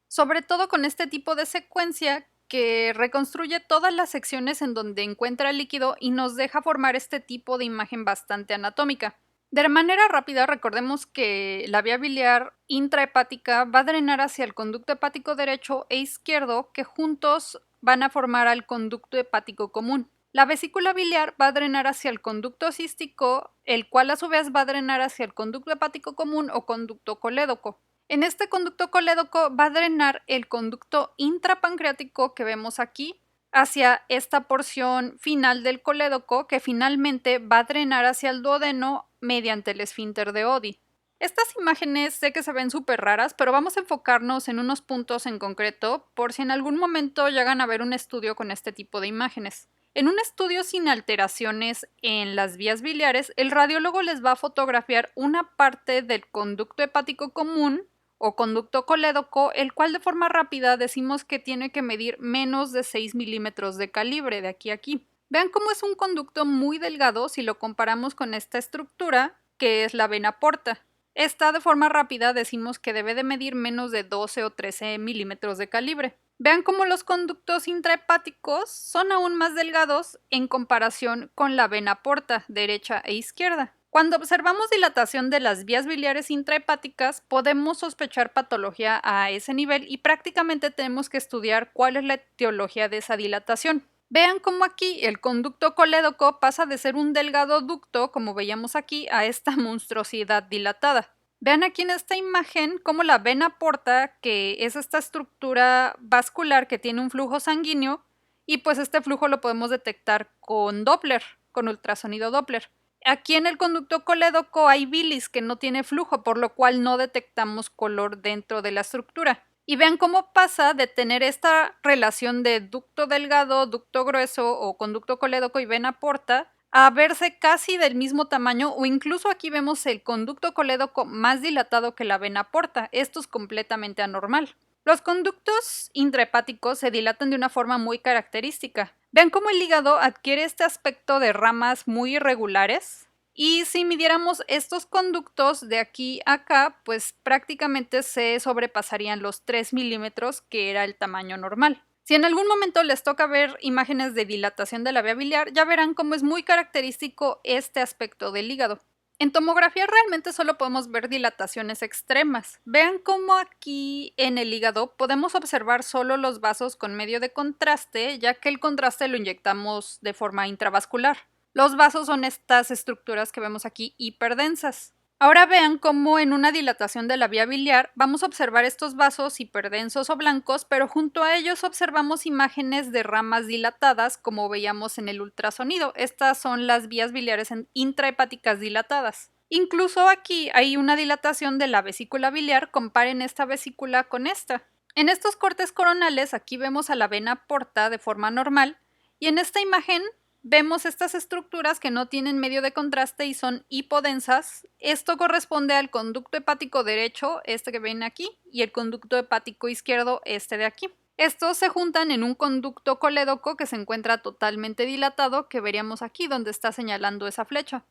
[SPEAKER 1] Sobre todo con este tipo de secuencia que reconstruye todas las secciones en donde encuentra el líquido y nos deja formar este tipo de imagen bastante anatómica. De manera rápida, recordemos que la vía biliar intrahepática va a drenar hacia el conducto hepático derecho e izquierdo, que juntos van a formar al conducto hepático común. La vesícula biliar va a drenar hacia el conducto cístico, el cual a su vez va a drenar hacia el conducto hepático común o conducto colédoco. En este conducto colédoco va a drenar el conducto intrapancreático que vemos aquí hacia esta porción final del colédoco, que finalmente va a drenar hacia el duodeno mediante el esfínter de Oddi. Estas imágenes sé que se ven súper raras, pero vamos a enfocarnos en unos puntos en concreto por si en algún momento llegan a ver un estudio con este tipo de imágenes. En un estudio sin alteraciones en las vías biliares, el radiólogo les va a fotografiar una parte del conducto hepático común o conducto colédoco, el cual de forma rápida decimos que tiene que medir menos de 6 milímetros de calibre de aquí a aquí. Vean cómo es un conducto muy delgado si lo comparamos con esta estructura que es la vena porta. Esta de forma rápida decimos que debe de medir menos de 12 o 13 milímetros de calibre. Vean cómo los conductos intrahepáticos son aún más delgados en comparación con la vena porta, derecha e izquierda. Cuando observamos dilatación de las vías biliares intrahepáticas, podemos sospechar patología a ese nivel y prácticamente tenemos que estudiar cuál es la etiología de esa dilatación. Vean cómo aquí el conducto colédoco pasa de ser un delgado ducto, como veíamos aquí, a esta monstruosidad dilatada. Vean aquí en esta imagen cómo la vena porta, que es esta estructura vascular que tiene un flujo sanguíneo, y pues este flujo lo podemos detectar con Doppler, con ultrasonido Doppler. Aquí en el conducto colédoco hay bilis que no tiene flujo, por lo cual no detectamos color dentro de la estructura. Y vean cómo pasa de tener esta relación de ducto delgado, ducto grueso o conducto colédoco y vena porta a verse casi del mismo tamaño, o incluso aquí vemos el conducto colédoco más dilatado que la vena porta. Esto es completamente anormal. Los conductos intrahepáticos se dilatan de una forma muy característica. Vean cómo el hígado adquiere este aspecto de ramas muy irregulares. Y si midiéramos estos conductos de aquí a acá, pues prácticamente se sobrepasarían los 3 milímetros, que era el tamaño normal. Si en algún momento les toca ver imágenes de dilatación de la vía biliar, ya verán cómo es muy característico este aspecto del hígado. En tomografía realmente solo podemos ver dilataciones extremas. Vean cómo aquí en el hígado podemos observar solo los vasos con medio de contraste, ya que el contraste lo inyectamos de forma intravascular. Los vasos son estas estructuras que vemos aquí hiperdensas. Ahora vean cómo en una dilatación de la vía biliar vamos a observar estos vasos hiperdensos o blancos, pero junto a ellos observamos imágenes de ramas dilatadas, como veíamos en el ultrasonido. Estas son las vías biliares intrahepáticas dilatadas. Incluso aquí hay una dilatación de la vesícula biliar. Comparen esta vesícula con esta. En estos cortes coronales aquí vemos a la vena porta de forma normal, y en esta imagen vemos estas estructuras que no tienen medio de contraste y son hipodensas. Esto corresponde al conducto hepático derecho, este que ven aquí, y el conducto hepático izquierdo, este de aquí. Estos se juntan en un conducto colédoco que se encuentra totalmente dilatado, que veríamos aquí donde está señalando esa flecha.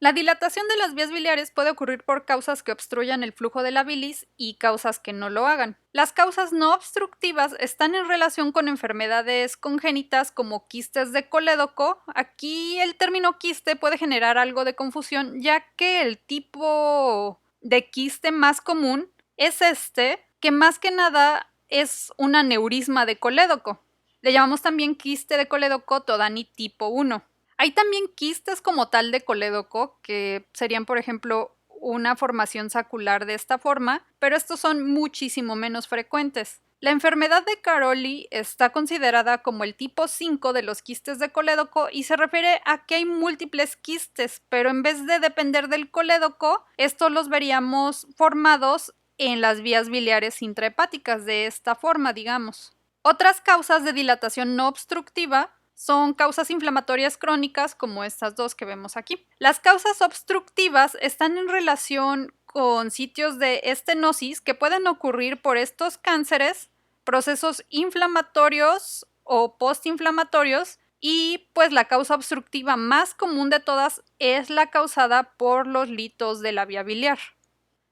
[SPEAKER 1] La dilatación de las vías biliares puede ocurrir por causas que obstruyan el flujo de la bilis y causas que no lo hagan. Las causas no obstructivas están en relación con enfermedades congénitas como quistes de colédoco. Aquí el término quiste puede generar algo de confusión, ya que el tipo de quiste más común es este, que más que nada es un aneurisma de colédoco. Le llamamos también quiste de colédoco Todani tipo 1. Hay también quistes como tal de colédoco, que serían, por ejemplo, una formación sacular de esta forma, pero estos son muchísimo menos frecuentes. La enfermedad de Caroli está considerada como el tipo 5 de los quistes de colédoco y se refiere a que hay múltiples quistes, pero en vez de depender del colédoco, estos los veríamos formados en las vías biliares intrahepáticas de esta forma, digamos. Otras causas de dilatación no obstructiva son causas inflamatorias crónicas, como estas dos que vemos aquí. Las causas obstructivas están en relación con sitios de estenosis que pueden ocurrir por estos cánceres, procesos inflamatorios o postinflamatorios, y pues la causa obstructiva más común de todas es la causada por los litos de la vía biliar.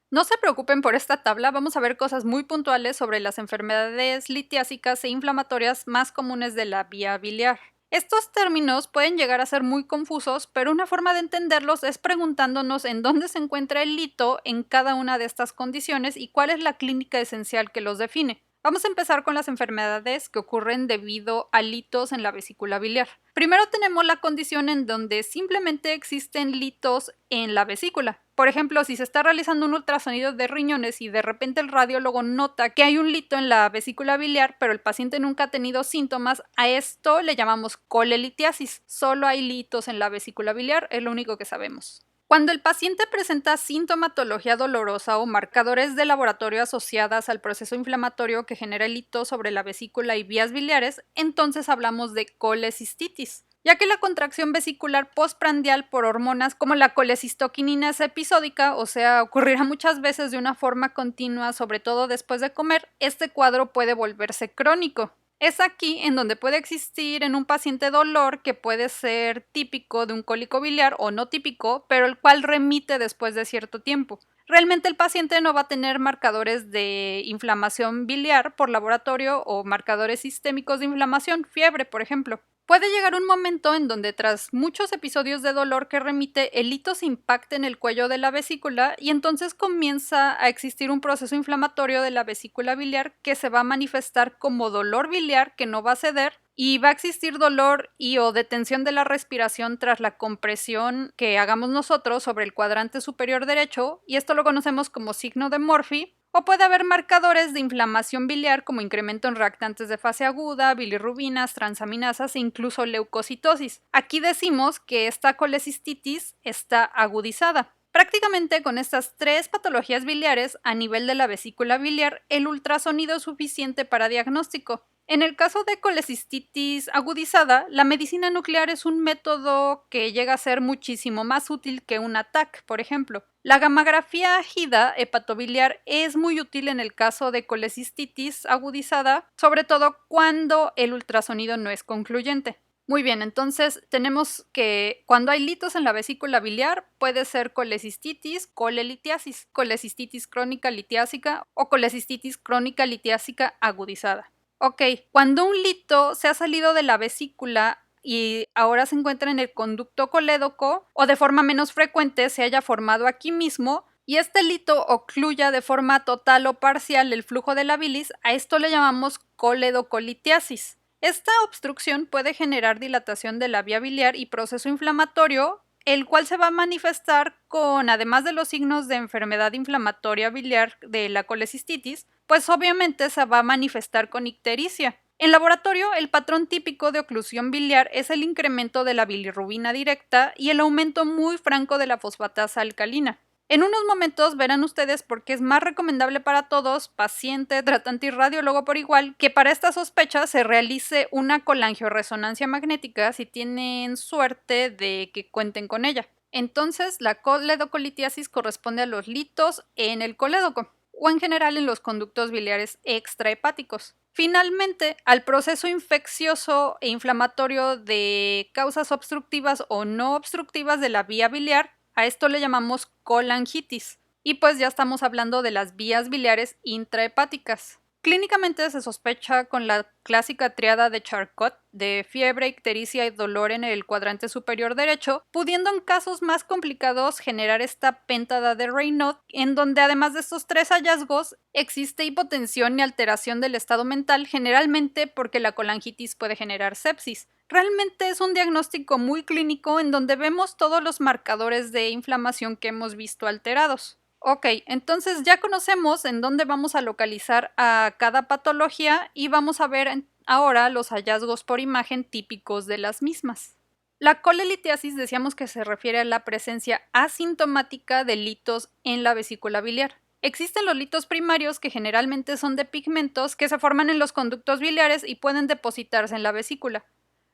[SPEAKER 1] No se preocupen por esta tabla, vamos a ver cosas muy puntuales sobre las enfermedades litiásicas e inflamatorias más comunes de la vía biliar. Estos términos pueden llegar a ser muy confusos, pero una forma de entenderlos es preguntándonos en dónde se encuentra el lito en cada una de estas condiciones y cuál es la clínica esencial que los define. Vamos a empezar con las enfermedades que ocurren debido a litos en la vesícula biliar. Primero tenemos la condición en donde simplemente existen litos en la vesícula. Por ejemplo, si se está realizando un ultrasonido de riñones y de repente el radiólogo nota que hay un lito en la vesícula biliar, pero el paciente nunca ha tenido síntomas, a esto le llamamos colelitiasis. Solo hay litos en la vesícula biliar, es lo único que sabemos. Cuando el paciente presenta sintomatología dolorosa o marcadores de laboratorio asociadas al proceso inflamatorio que genera el hito sobre la vesícula y vías biliares, entonces hablamos de colecistitis, ya que la contracción vesicular postprandial por hormonas como la colecistoquinina es episódica, o sea, ocurrirá muchas veces de una forma continua, sobre todo después de comer, este cuadro puede volverse crónico. Es aquí en donde puede existir en un paciente dolor que puede ser típico de un cólico biliar o no típico, pero el cual remite después de cierto tiempo. Realmente el paciente no va a tener marcadores de inflamación biliar por laboratorio o marcadores sistémicos de inflamación, fiebre, por ejemplo. Puede llegar un momento en donde tras muchos episodios de dolor que remite, el hito se impacte en el cuello de la vesícula y entonces comienza a existir un proceso inflamatorio de la vesícula biliar que se va a manifestar como dolor biliar que no va a ceder y va a existir dolor y o detención de la respiración tras la compresión que hagamos nosotros sobre el cuadrante superior derecho, y esto lo conocemos como signo de Murphy. O puede haber marcadores de inflamación biliar como incremento en reactantes de fase aguda, bilirrubinas, transaminasas e incluso leucocitosis. Aquí decimos que esta colecistitis está agudizada. Prácticamente con estas tres patologías biliares a nivel de la vesícula biliar, el ultrasonido es suficiente para diagnóstico. En el caso de colecistitis agudizada, la medicina nuclear es un método que llega a ser muchísimo más útil que un ATAC, por ejemplo. La gammagrafía AGIDA hepatobiliar es muy útil en el caso de colecistitis agudizada, sobre todo cuando el ultrasonido no es concluyente. Muy bien, entonces tenemos que cuando hay litos en la vesícula biliar puede ser colecistitis, colelitiasis, colecistitis crónica litiásica o colecistitis crónica litiásica agudizada. Ok, cuando un lito se ha salido de la vesícula y ahora se encuentra en el conducto colédoco o de forma menos frecuente se haya formado aquí mismo y este lito ocluya de forma total o parcial el flujo de la bilis, a esto le llamamos coledocolitiasis. Esta obstrucción puede generar dilatación de la vía biliar y proceso inflamatorio, el cual se va a manifestar con, además de los signos de enfermedad inflamatoria biliar de la colecistitis, pues obviamente se va a manifestar con ictericia. En laboratorio, el patrón típico de oclusión biliar es el incremento de la bilirrubina directa y el aumento muy franco de la fosfatasa alcalina. En unos momentos verán ustedes por qué es más recomendable para todos, paciente, tratante y radiólogo por igual, que para esta sospecha se realice una colangioresonancia magnética si tienen suerte de que cuenten con ella. Entonces, la coledocolitiasis corresponde a los litos en el colédoco o en general en los conductos biliares extrahepáticos. Finalmente, al proceso infeccioso e inflamatorio de causas obstructivas o no obstructivas de la vía biliar, a esto le llamamos colangitis. Y pues ya estamos hablando de las vías biliares intrahepáticas. Clínicamente se sospecha con la clásica triada de Charcot de fiebre, ictericia y dolor en el cuadrante superior derecho, pudiendo en casos más complicados generar esta péntada de Raynaud, en donde además de estos tres hallazgos existe hipotensión y alteración del estado mental, generalmente porque la colangitis puede generar sepsis. Realmente es un diagnóstico muy clínico en donde vemos todos los marcadores de inflamación que hemos visto alterados. Ok, entonces ya conocemos en dónde vamos a localizar a cada patología y vamos a ver ahora los hallazgos por imagen típicos de las mismas. La colelitiasis decíamos que se refiere a la presencia asintomática de litos en la vesícula biliar. Existen los litos primarios que generalmente son de pigmentos que se forman en los conductos biliares y pueden depositarse en la vesícula.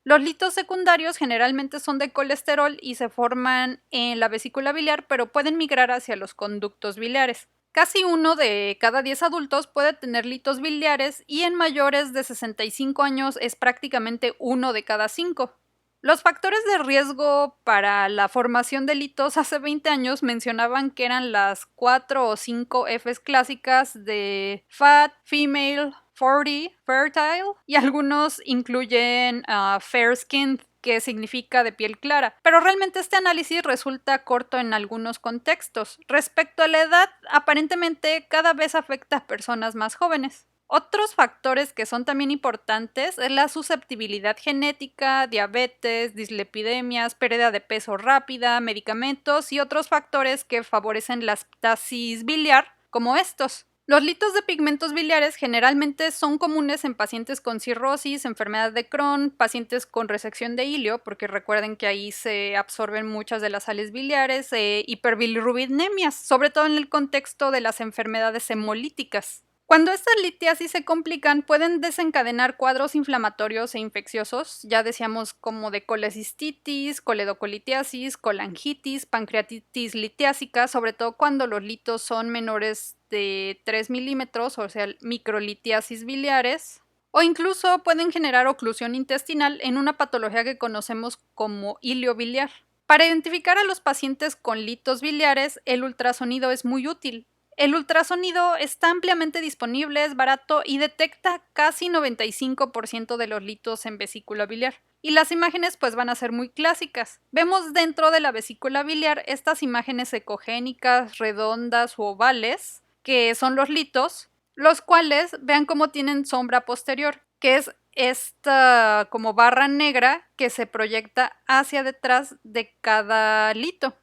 [SPEAKER 1] Los litos secundarios generalmente son de colesterol y se forman en la vesícula biliar, pero pueden migrar hacia los conductos biliares. Casi 1 de cada 10 adultos puede tener litos biliares y en mayores de 65 años es prácticamente 1 de cada 5. Los factores de riesgo para la formación de litos hace 20 años mencionaban que eran las 4 o 5 Fs clásicas de Fat, Female, 40, Fertile, y algunos incluyen Fair Skin, que significa de piel clara. Pero realmente este análisis resulta corto en algunos contextos. Respecto a la edad, aparentemente cada vez afecta a personas más jóvenes. Otros factores que son también importantes es la susceptibilidad genética, diabetes, dislipidemias, pérdida de peso rápida, medicamentos y otros factores que favorecen la ptasis biliar, como estos. Los litos de pigmentos biliares generalmente son comunes en pacientes con cirrosis, enfermedad de Crohn, pacientes con resección de ilio, porque recuerden que ahí se absorben muchas de las sales biliares, hiperbilirubinemias, sobre todo en el contexto de las enfermedades hemolíticas. Cuando estas litiasis se complican, pueden desencadenar cuadros inflamatorios e infecciosos, ya decíamos como de colecistitis, coledocolitiasis, colangitis, pancreatitis litiásica, sobre todo cuando los litos son menores de 3 milímetros, o sea, microlitiasis biliares, o incluso pueden generar oclusión intestinal en una patología que conocemos como ilio biliar. Para identificar a los pacientes con litos biliares, el ultrasonido es muy útil. El ultrasonido está ampliamente disponible, es barato y detecta casi 95% de los litos en vesícula biliar. Y las imágenes pues van a ser muy clásicas. Vemos dentro de la vesícula biliar estas imágenes ecogénicas, redondas u ovales, que son los litos, los cuales vean cómo tienen sombra posterior, que es esta como barra negra que se proyecta hacia detrás de cada lito.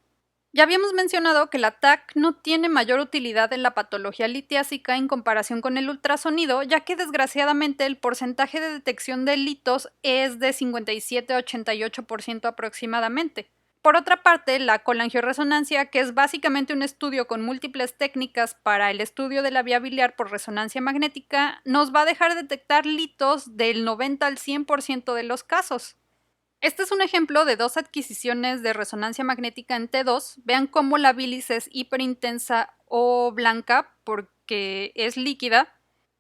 [SPEAKER 1] Ya habíamos mencionado que la TAC no tiene mayor utilidad en la patología litiásica en comparación con el ultrasonido, ya que desgraciadamente el porcentaje de detección de litos es de 57 a 88% aproximadamente. Por otra parte, la colangioresonancia, que es básicamente un estudio con múltiples técnicas para el estudio de la vía biliar por resonancia magnética, nos va a dejar detectar litos del 90 al 100% de los casos. Este es un ejemplo de dos adquisiciones de resonancia magnética en T2. Vean cómo la bilis es hiperintensa o blanca porque es líquida.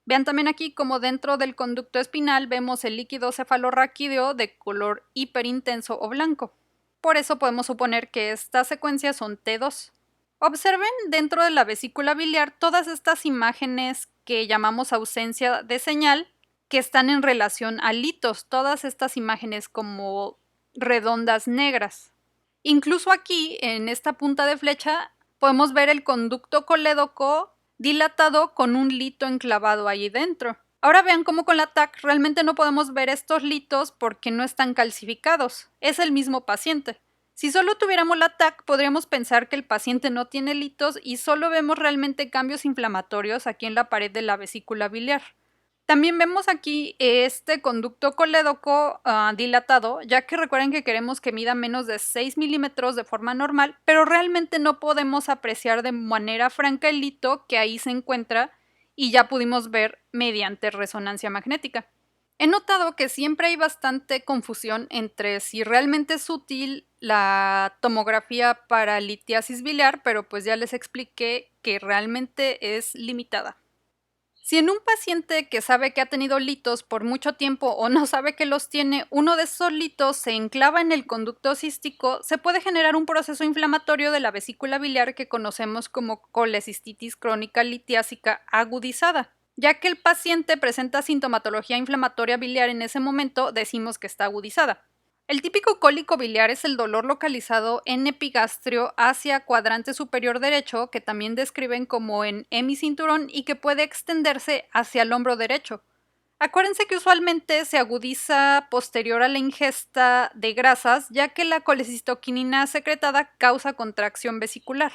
[SPEAKER 1] Vean también aquí cómo dentro del conducto espinal vemos el líquido cefalorraquídeo de color hiperintenso o blanco. Por eso podemos suponer que estas secuencias son T2. Observen dentro de la vesícula biliar todas estas imágenes que llamamos ausencia de señal, que están en relación a litos, todas estas imágenes como redondas negras. Incluso aquí, en esta punta de flecha, podemos ver el conducto colédoco dilatado con un lito enclavado ahí dentro. Ahora vean cómo con la TAC realmente no podemos ver estos litos porque no están calcificados. Es el mismo paciente. Si solo tuviéramos la TAC, podríamos pensar que el paciente no tiene litos y solo vemos realmente cambios inflamatorios aquí en la pared de la vesícula biliar. También vemos aquí este conducto colédoco dilatado, ya que recuerden que queremos que mida menos de 6 milímetros de forma normal, pero realmente no podemos apreciar de manera franca el lito que ahí se encuentra y ya pudimos ver mediante resonancia magnética. He notado que siempre hay bastante confusión entre si realmente es útil la tomografía para litiasis biliar, pero pues ya les expliqué que realmente es limitada. Si en un paciente que sabe que ha tenido litos por mucho tiempo o no sabe que los tiene, uno de esos litos se enclava en el conducto cístico, se puede generar un proceso inflamatorio de la vesícula biliar que conocemos como colecistitis crónica litiásica agudizada. Ya que el paciente presenta sintomatología inflamatoria biliar en ese momento, decimos que está agudizada. El típico cólico biliar es el dolor localizado en epigastrio hacia cuadrante superior derecho, que también describen como en hemicinturón y que puede extenderse hacia el hombro derecho. Acuérdense que usualmente se agudiza posterior a la ingesta de grasas, ya que la colecistoquinina secretada causa contracción vesicular.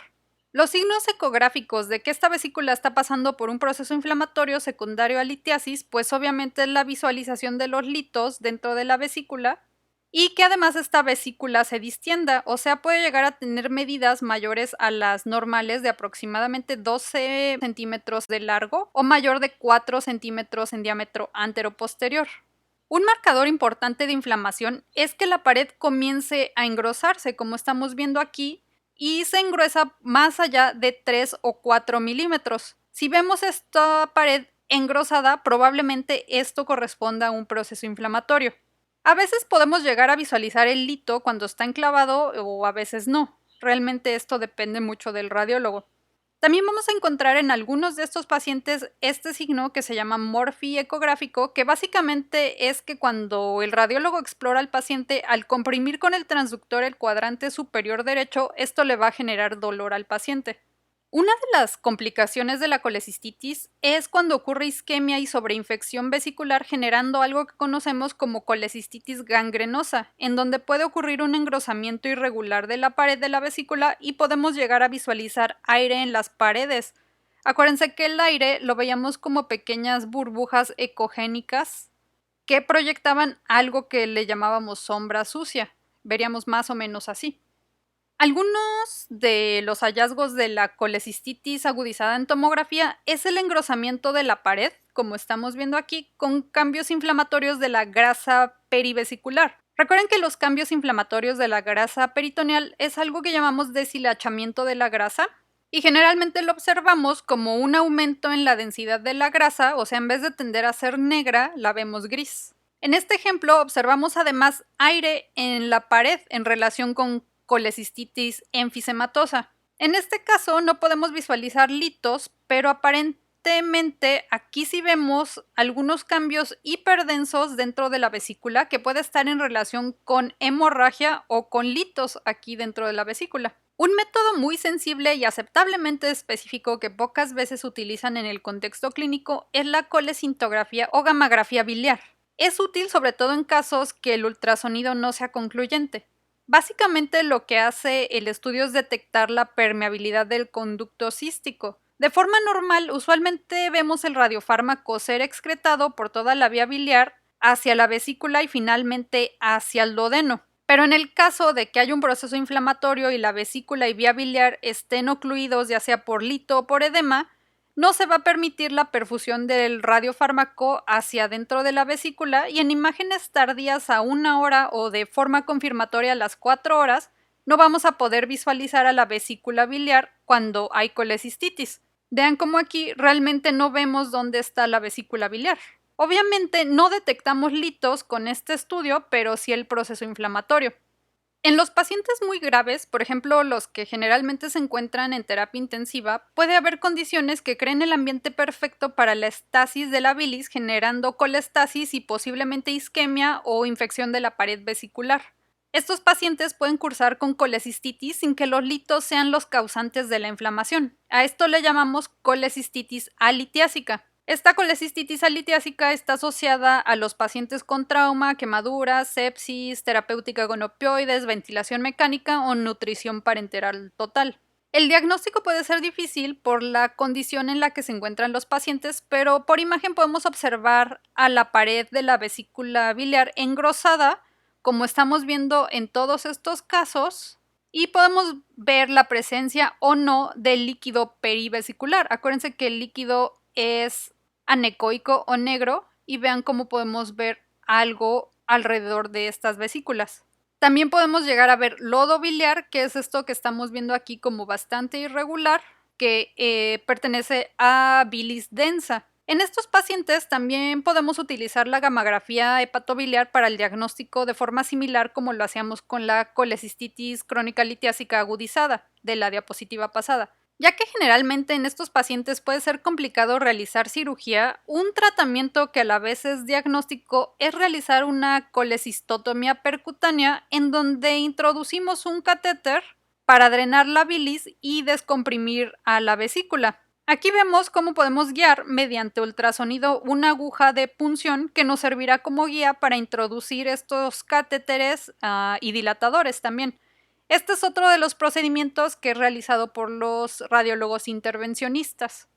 [SPEAKER 1] Los signos ecográficos de que esta vesícula está pasando por un proceso inflamatorio secundario a litiasis, pues obviamente es la visualización de los litos dentro de la vesícula, y que además esta vesícula se distienda, o sea, puede llegar a tener medidas mayores a las normales de aproximadamente 12 centímetros de largo o mayor de 4 centímetros en diámetro anteroposterior. Un marcador importante de inflamación es que la pared comience a engrosarse, como estamos viendo aquí, y se engruesa más allá de 3 o 4 milímetros. Si vemos esta pared engrosada, probablemente esto corresponda a un proceso inflamatorio. A veces podemos llegar a visualizar el lito cuando está enclavado o a veces no. Realmente esto depende mucho del radiólogo. También vamos a encontrar en algunos de estos pacientes este signo que se llama Murphy ecográfico, que básicamente es que cuando el radiólogo explora al paciente, al comprimir con el transductor el cuadrante superior derecho, esto le va a generar dolor al paciente. Una de las complicaciones de la colecistitis es cuando ocurre isquemia y sobreinfección vesicular generando algo que conocemos como colecistitis gangrenosa, en donde puede ocurrir un engrosamiento irregular de la pared de la vesícula y podemos llegar a visualizar aire en las paredes, Acuérdense que el aire lo veíamos como pequeñas burbujas ecogénicas que proyectaban algo que le llamábamos sombra sucia. Veríamos más o menos así. Algunos de los hallazgos de la colecistitis agudizada en tomografía es el engrosamiento de la pared, como estamos viendo aquí, con cambios inflamatorios de la grasa perivesicular. Recuerden que los cambios inflamatorios de la grasa peritoneal es algo que llamamos deshilachamiento de la grasa y generalmente lo observamos como un aumento en la densidad de la grasa, o sea, en vez de tender a ser negra, la vemos gris. En este ejemplo observamos además aire en la pared en relación con colecistitis enfisematosa. En este caso no podemos visualizar litos, pero aparentemente aquí sí vemos algunos cambios hiperdensos dentro de la vesícula que puede estar en relación con hemorragia o con litos aquí dentro de la vesícula. Un método muy sensible y aceptablemente específico que pocas veces utilizan en el contexto clínico es la colecintografía o gammagrafía biliar. Es útil sobre todo en casos que el ultrasonido no sea concluyente. Básicamente lo que hace el estudio es detectar la permeabilidad del conducto cístico. De forma normal, usualmente vemos el radiofármaco ser excretado por toda la vía biliar hacia la vesícula y finalmente hacia el duodeno. Pero en el caso de que haya un proceso inflamatorio y la vesícula y vía biliar estén ocluidos ya sea por lito o por edema, no se va a permitir la perfusión del radiofármaco hacia dentro de la vesícula y en imágenes tardías a 1 hora o de forma confirmatoria a las 4 horas, no vamos a poder visualizar a la vesícula biliar cuando hay colecistitis. Vean cómo aquí realmente no vemos dónde está la vesícula biliar. Obviamente no detectamos litos con este estudio, pero sí el proceso inflamatorio. En los pacientes muy graves, por ejemplo los que generalmente se encuentran en terapia intensiva, puede haber condiciones que creen el ambiente perfecto para la estasis de la bilis, generando colestasis y posiblemente isquemia o infección de la pared vesicular. Estos pacientes pueden cursar con colecistitis sin que los litos sean los causantes de la inflamación. A esto le llamamos colecistitis alitiásica. Esta colecistitis alitiásica está asociada a los pacientes con trauma, quemaduras, sepsis, terapéutica con opioides, ventilación mecánica o nutrición parenteral total. El diagnóstico puede ser difícil por la condición en la que se encuentran los pacientes, pero por imagen podemos observar a la pared de la vesícula biliar engrosada, como estamos viendo en todos estos casos, y podemos ver la presencia o no del líquido perivesicular. Acuérdense que el líquido es anecoico o negro y vean cómo podemos ver algo alrededor de estas vesículas. También podemos llegar a ver lodo biliar, que es esto que estamos viendo aquí como bastante irregular, que pertenece a bilis densa. En estos pacientes también podemos utilizar la gammagrafía hepatobiliar para el diagnóstico de forma similar como lo hacíamos con la colecistitis crónica litiásica agudizada de la diapositiva pasada. Ya que generalmente en estos pacientes puede ser complicado realizar cirugía, un tratamiento que a la vez es diagnóstico es realizar una colecistotomía percutánea en donde introducimos un catéter para drenar la bilis y descomprimir a la vesícula. Aquí vemos cómo podemos guiar mediante ultrasonido una aguja de punción que nos servirá como guía para introducir estos catéteres y dilatadores también. Este es otro de los procedimientos que es realizado por los radiólogos intervencionistas.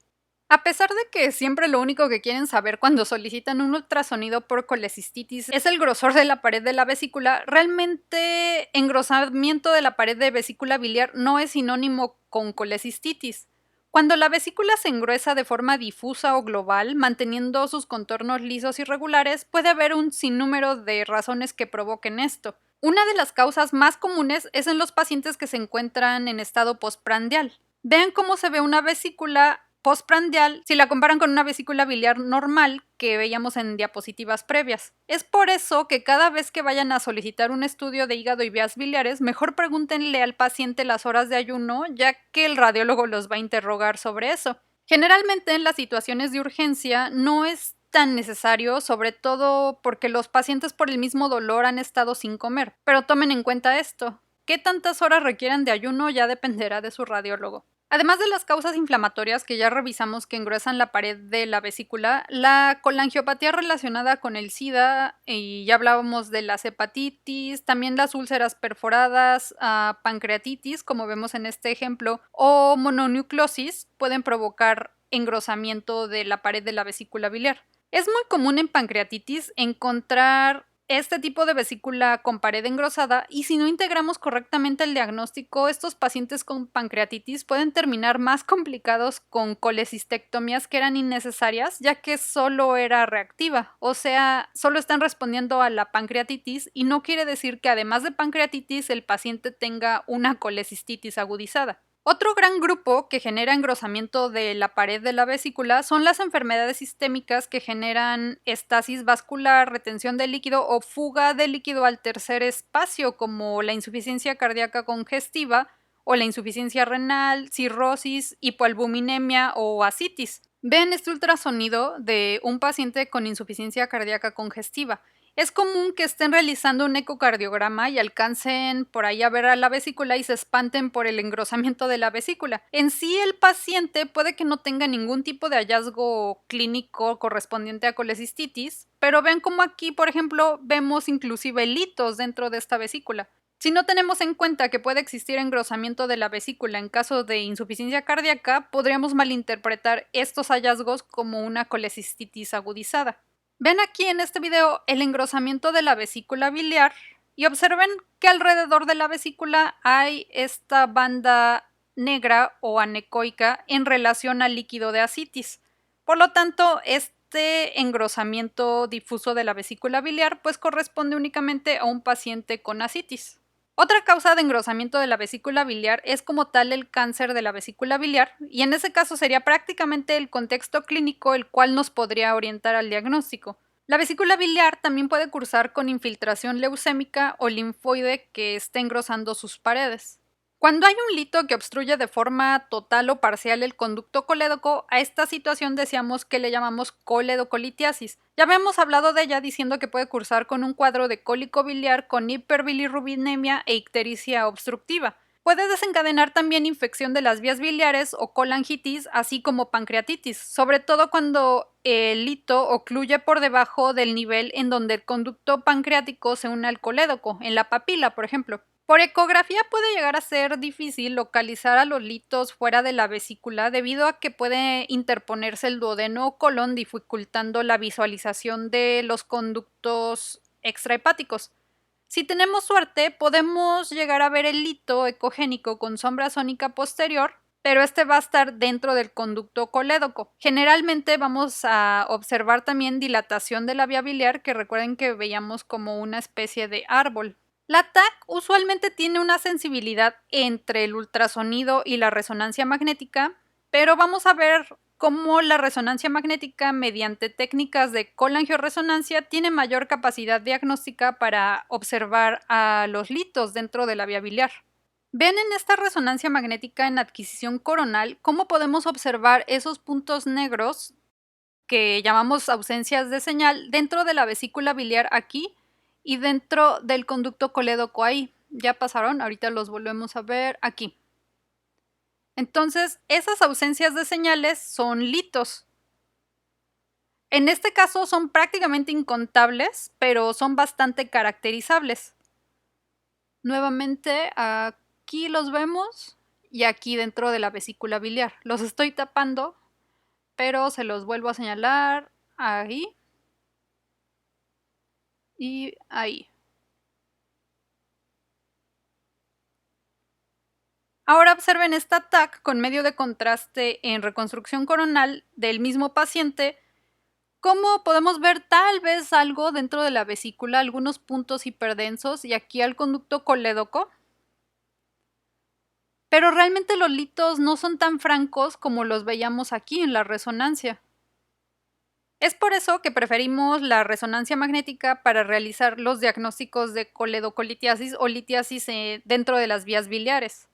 [SPEAKER 1] A pesar de que siempre lo único que quieren saber cuando solicitan un ultrasonido por colecistitis es el grosor de la pared de la vesícula, realmente engrosamiento de la pared de vesícula biliar no es sinónimo con colecistitis. Cuando la vesícula se engruesa de forma difusa o global, manteniendo sus contornos lisos y regulares, puede haber un sinnúmero de razones que provoquen esto. Una de las causas más comunes es en los pacientes que se encuentran en estado postprandial. Vean cómo se ve una vesícula postprandial si la comparan con una vesícula biliar normal que veíamos en diapositivas previas. Es por eso que cada vez que vayan a solicitar un estudio de hígado y vías biliares, mejor pregúntenle al paciente las horas de ayuno, ya que el radiólogo los va a interrogar sobre eso. Generalmente en las situaciones de urgencia no es tan necesario, sobre todo porque los pacientes por el mismo dolor han estado sin comer. Pero tomen en cuenta esto. Qué tantas horas requieren de ayuno ya dependerá de su radiólogo. Además de las causas inflamatorias que ya revisamos que engruesan la pared de la vesícula, la colangiopatía relacionada con el SIDA, y ya hablábamos de las hepatitis, también las úlceras perforadas, pancreatitis, como vemos en este ejemplo, o mononucleosis, pueden provocar engrosamiento de la pared de la vesícula biliar. Es muy común en pancreatitis encontrar este tipo de vesícula con pared engrosada, y si no integramos correctamente el diagnóstico, estos pacientes con pancreatitis pueden terminar más complicados con colecistectomías que eran innecesarias, ya que solo era reactiva, o sea, solo están respondiendo a la pancreatitis, y no quiere decir que además de pancreatitis el paciente tenga una colecistitis agudizada. Otro gran grupo que genera engrosamiento de la pared de la vesícula son las enfermedades sistémicas que generan estasis vascular, retención de líquido o fuga de líquido al tercer espacio, como la insuficiencia cardíaca congestiva o la insuficiencia renal, cirrosis, hipoalbuminemia o ascitis. Vean este ultrasonido de un paciente con insuficiencia cardíaca congestiva. Es común que estén realizando un ecocardiograma y alcancen por ahí a ver a la vesícula y se espanten por el engrosamiento de la vesícula. En sí, el paciente puede que no tenga ningún tipo de hallazgo clínico correspondiente a colecistitis, pero vean como aquí, por ejemplo, vemos inclusive litos dentro de esta vesícula. Si no tenemos en cuenta que puede existir engrosamiento de la vesícula en caso de insuficiencia cardíaca, podríamos malinterpretar estos hallazgos como una colecistitis agudizada. Ven aquí en este video el engrosamiento de la vesícula biliar y observen que alrededor de la vesícula hay esta banda negra o anecoica en relación al líquido de ascitis. Por lo tanto, este engrosamiento difuso de la vesícula biliar pues corresponde únicamente a un paciente con ascitis. Otra causa de engrosamiento de la vesícula biliar es como tal el cáncer de la vesícula biliar, y en ese caso sería prácticamente el contexto clínico el cual nos podría orientar al diagnóstico. La vesícula biliar también puede cursar con infiltración leucémica o linfoide que esté engrosando sus paredes. Cuando hay un lito que obstruye de forma total o parcial el conducto colédoco, a esta situación decíamos que le llamamos coledocolitiasis. Ya habíamos hablado de ella diciendo que puede cursar con un cuadro de cólico biliar con hiperbilirrubinemia e ictericia obstructiva. Puede desencadenar también infección de las vías biliares o colangitis, así como pancreatitis, sobre todo cuando el lito ocluye por debajo del nivel en donde el conducto pancreático se une al colédoco, en la papila, por ejemplo. Por ecografía puede llegar a ser difícil localizar a los litos fuera de la vesícula debido a que puede interponerse el duodeno o colon, dificultando la visualización de los conductos extrahepáticos. Si tenemos suerte, podemos llegar a ver el lito ecogénico con sombra sónica posterior, pero este va a estar dentro del conducto colédoco. Generalmente vamos a observar también dilatación de la vía biliar, que recuerden que veíamos como una especie de árbol. La TAC usualmente tiene una sensibilidad entre el ultrasonido y la resonancia magnética, pero vamos a ver cómo la resonancia magnética mediante técnicas de colangioresonancia tiene mayor capacidad diagnóstica para observar a los litos dentro de la vía biliar. Ven en esta resonancia magnética en adquisición coronal cómo podemos observar esos puntos negros que llamamos ausencias de señal dentro de la vesícula biliar aquí y dentro del conducto colédoco ahí. Ya pasaron, ahorita los volvemos a ver aquí. Entonces, esas ausencias de señales son litos. En este caso son prácticamente incontables, pero son bastante caracterizables. Nuevamente, aquí los vemos y aquí dentro de la vesícula biliar. Los estoy tapando, pero se los vuelvo a señalar ahí y ahí. Ahora observen esta TAC con medio de contraste en reconstrucción coronal del mismo paciente. Como podemos ver tal vez algo dentro de la vesícula, algunos puntos hiperdensos y aquí al conducto colédoco. Pero realmente los litos no son tan francos como los veíamos aquí en la resonancia. Es por eso que preferimos la resonancia magnética para realizar los diagnósticos de coledocolitiasis o litiasis dentro de las vías biliares.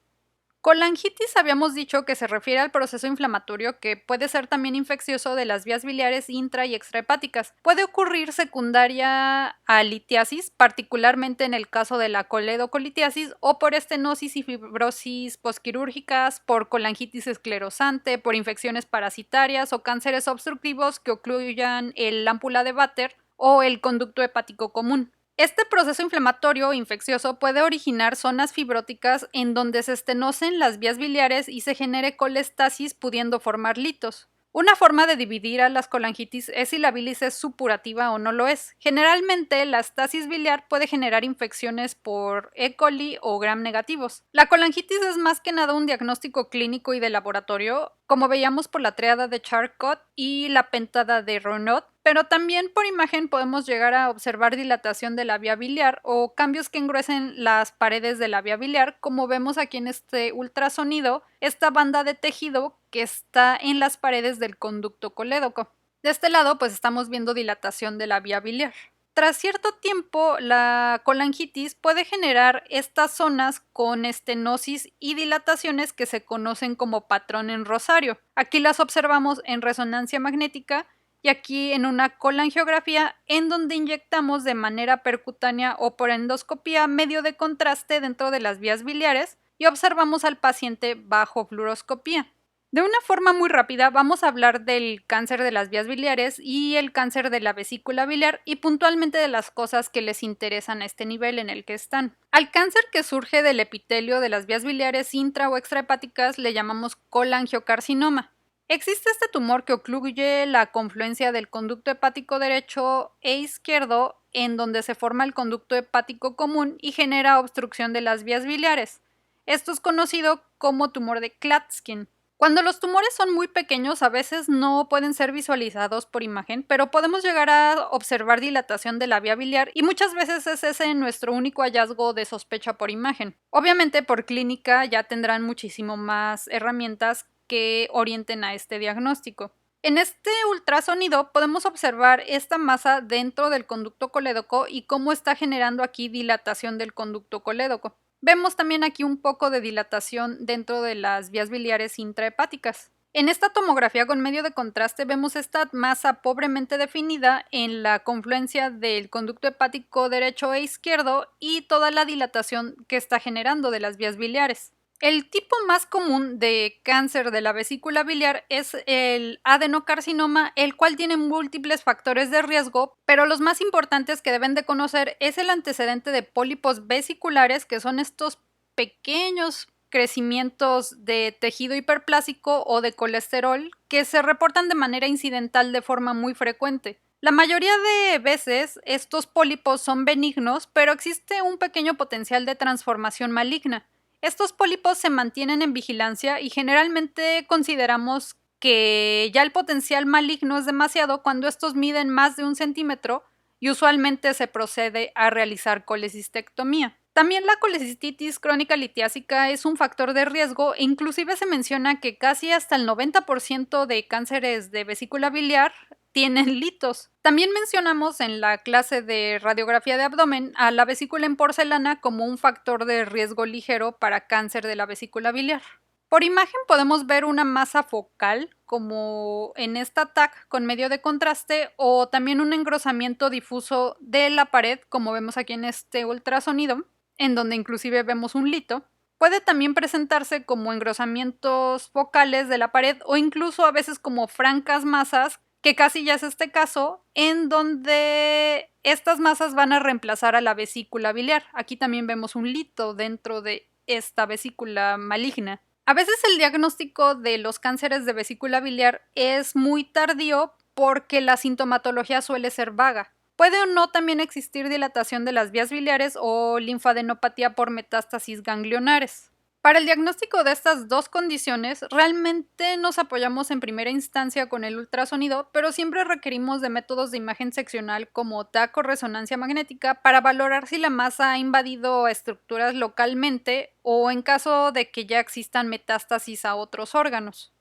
[SPEAKER 1] Colangitis habíamos dicho que se refiere al proceso inflamatorio que puede ser también infeccioso de las vías biliares intra y extrahepáticas. Puede ocurrir secundaria a litiasis, particularmente en el caso de la coledocolitiasis, o por estenosis y fibrosis posquirúrgicas, por colangitis esclerosante, por infecciones parasitarias o cánceres obstructivos que ocluyan el ámpula de Vater o el conducto hepático común. Este proceso inflamatorio infeccioso puede originar zonas fibróticas en donde se estenosen las vías biliares y se genere colestasis pudiendo formar litos. Una forma de dividir a las colangitis es si la bilis es supurativa o no lo es. Generalmente, la estasis biliar puede generar infecciones por E. coli o gram negativos. La colangitis es más que nada un diagnóstico clínico y de laboratorio, como veíamos por la tríada de Charcot y la pentada de Raynaud, pero también por imagen podemos llegar a observar dilatación de la vía biliar o cambios que engruesen las paredes de la vía biliar, como vemos aquí en este ultrasonido, esta banda de tejido que está en las paredes del conducto colédoco. De este lado, pues estamos viendo dilatación de la vía biliar. Tras cierto tiempo, la colangitis puede generar estas zonas con estenosis y dilataciones que se conocen como patrón en rosario. Aquí las observamos en resonancia magnética y aquí en una colangiografía en donde inyectamos de manera percutánea o por endoscopía medio de contraste dentro de las vías biliares y observamos al paciente bajo fluoroscopía. De una forma muy rápida vamos a hablar del cáncer de las vías biliares y el cáncer de la vesícula biliar y puntualmente de las cosas que les interesan a este nivel en el que están. Al cáncer que surge del epitelio de las vías biliares intra o extrahepáticas le llamamos colangiocarcinoma. Existe este tumor que ocluye la confluencia del conducto hepático derecho e izquierdo en donde se forma el conducto hepático común y genera obstrucción de las vías biliares. Esto es conocido como tumor de Klatskin. Cuando los tumores son muy pequeños, a veces no pueden ser visualizados por imagen, pero podemos llegar a observar dilatación de la vía biliar y muchas veces es ese nuestro único hallazgo de sospecha por imagen. Obviamente por clínica ya tendrán muchísimo más herramientas que orienten a este diagnóstico. En este ultrasonido podemos observar esta masa dentro del conducto colédoco y cómo está generando aquí dilatación del conducto colédoco. Vemos también aquí un poco de dilatación dentro de las vías biliares intrahepáticas. En esta tomografía con medio de contraste vemos esta masa pobremente definida en la confluencia del conducto hepático derecho e izquierdo y toda la dilatación que está generando de las vías biliares. El tipo más común de cáncer de la vesícula biliar es el adenocarcinoma, el cual tiene múltiples factores de riesgo, pero los más importantes que deben de conocer es el antecedente de pólipos vesiculares, que son estos pequeños crecimientos de tejido hiperplásico o de colesterol que se reportan de manera incidental de forma muy frecuente. La mayoría de veces estos pólipos son benignos, pero existe un pequeño potencial de transformación maligna. Estos pólipos se mantienen en vigilancia y generalmente consideramos que ya el potencial maligno es demasiado cuando estos miden más de 1 centímetro y usualmente se procede a realizar colecistectomía. También la colecistitis crónica litiásica es un factor de riesgo e inclusive se menciona que casi hasta el 90% de cánceres de vesícula biliar tienen litos. También mencionamos en la clase de radiografía de abdomen a la vesícula en porcelana como un factor de riesgo ligero para cáncer de la vesícula biliar. Por imagen podemos ver una masa focal, como en esta TAC con medio de contraste, o también un engrosamiento difuso de la pared, como vemos aquí en este ultrasonido, en donde inclusive vemos un lito. Puede también presentarse como engrosamientos focales de la pared o incluso a veces como francas masas, que casi ya es este caso, en donde estas masas van a reemplazar a la vesícula biliar. Aquí también vemos un lito dentro de esta vesícula maligna. A veces el diagnóstico de los cánceres de vesícula biliar es muy tardío porque la sintomatología suele ser vaga. Puede o no también existir dilatación de las vías biliares o linfadenopatía por metástasis ganglionares. Para el diagnóstico de estas dos condiciones, realmente nos apoyamos en primera instancia con el ultrasonido, pero siempre requerimos de métodos de imagen seccional como TAC o resonancia magnética para valorar si la masa ha invadido estructuras localmente o en caso de que ya existan metástasis a otros órganos.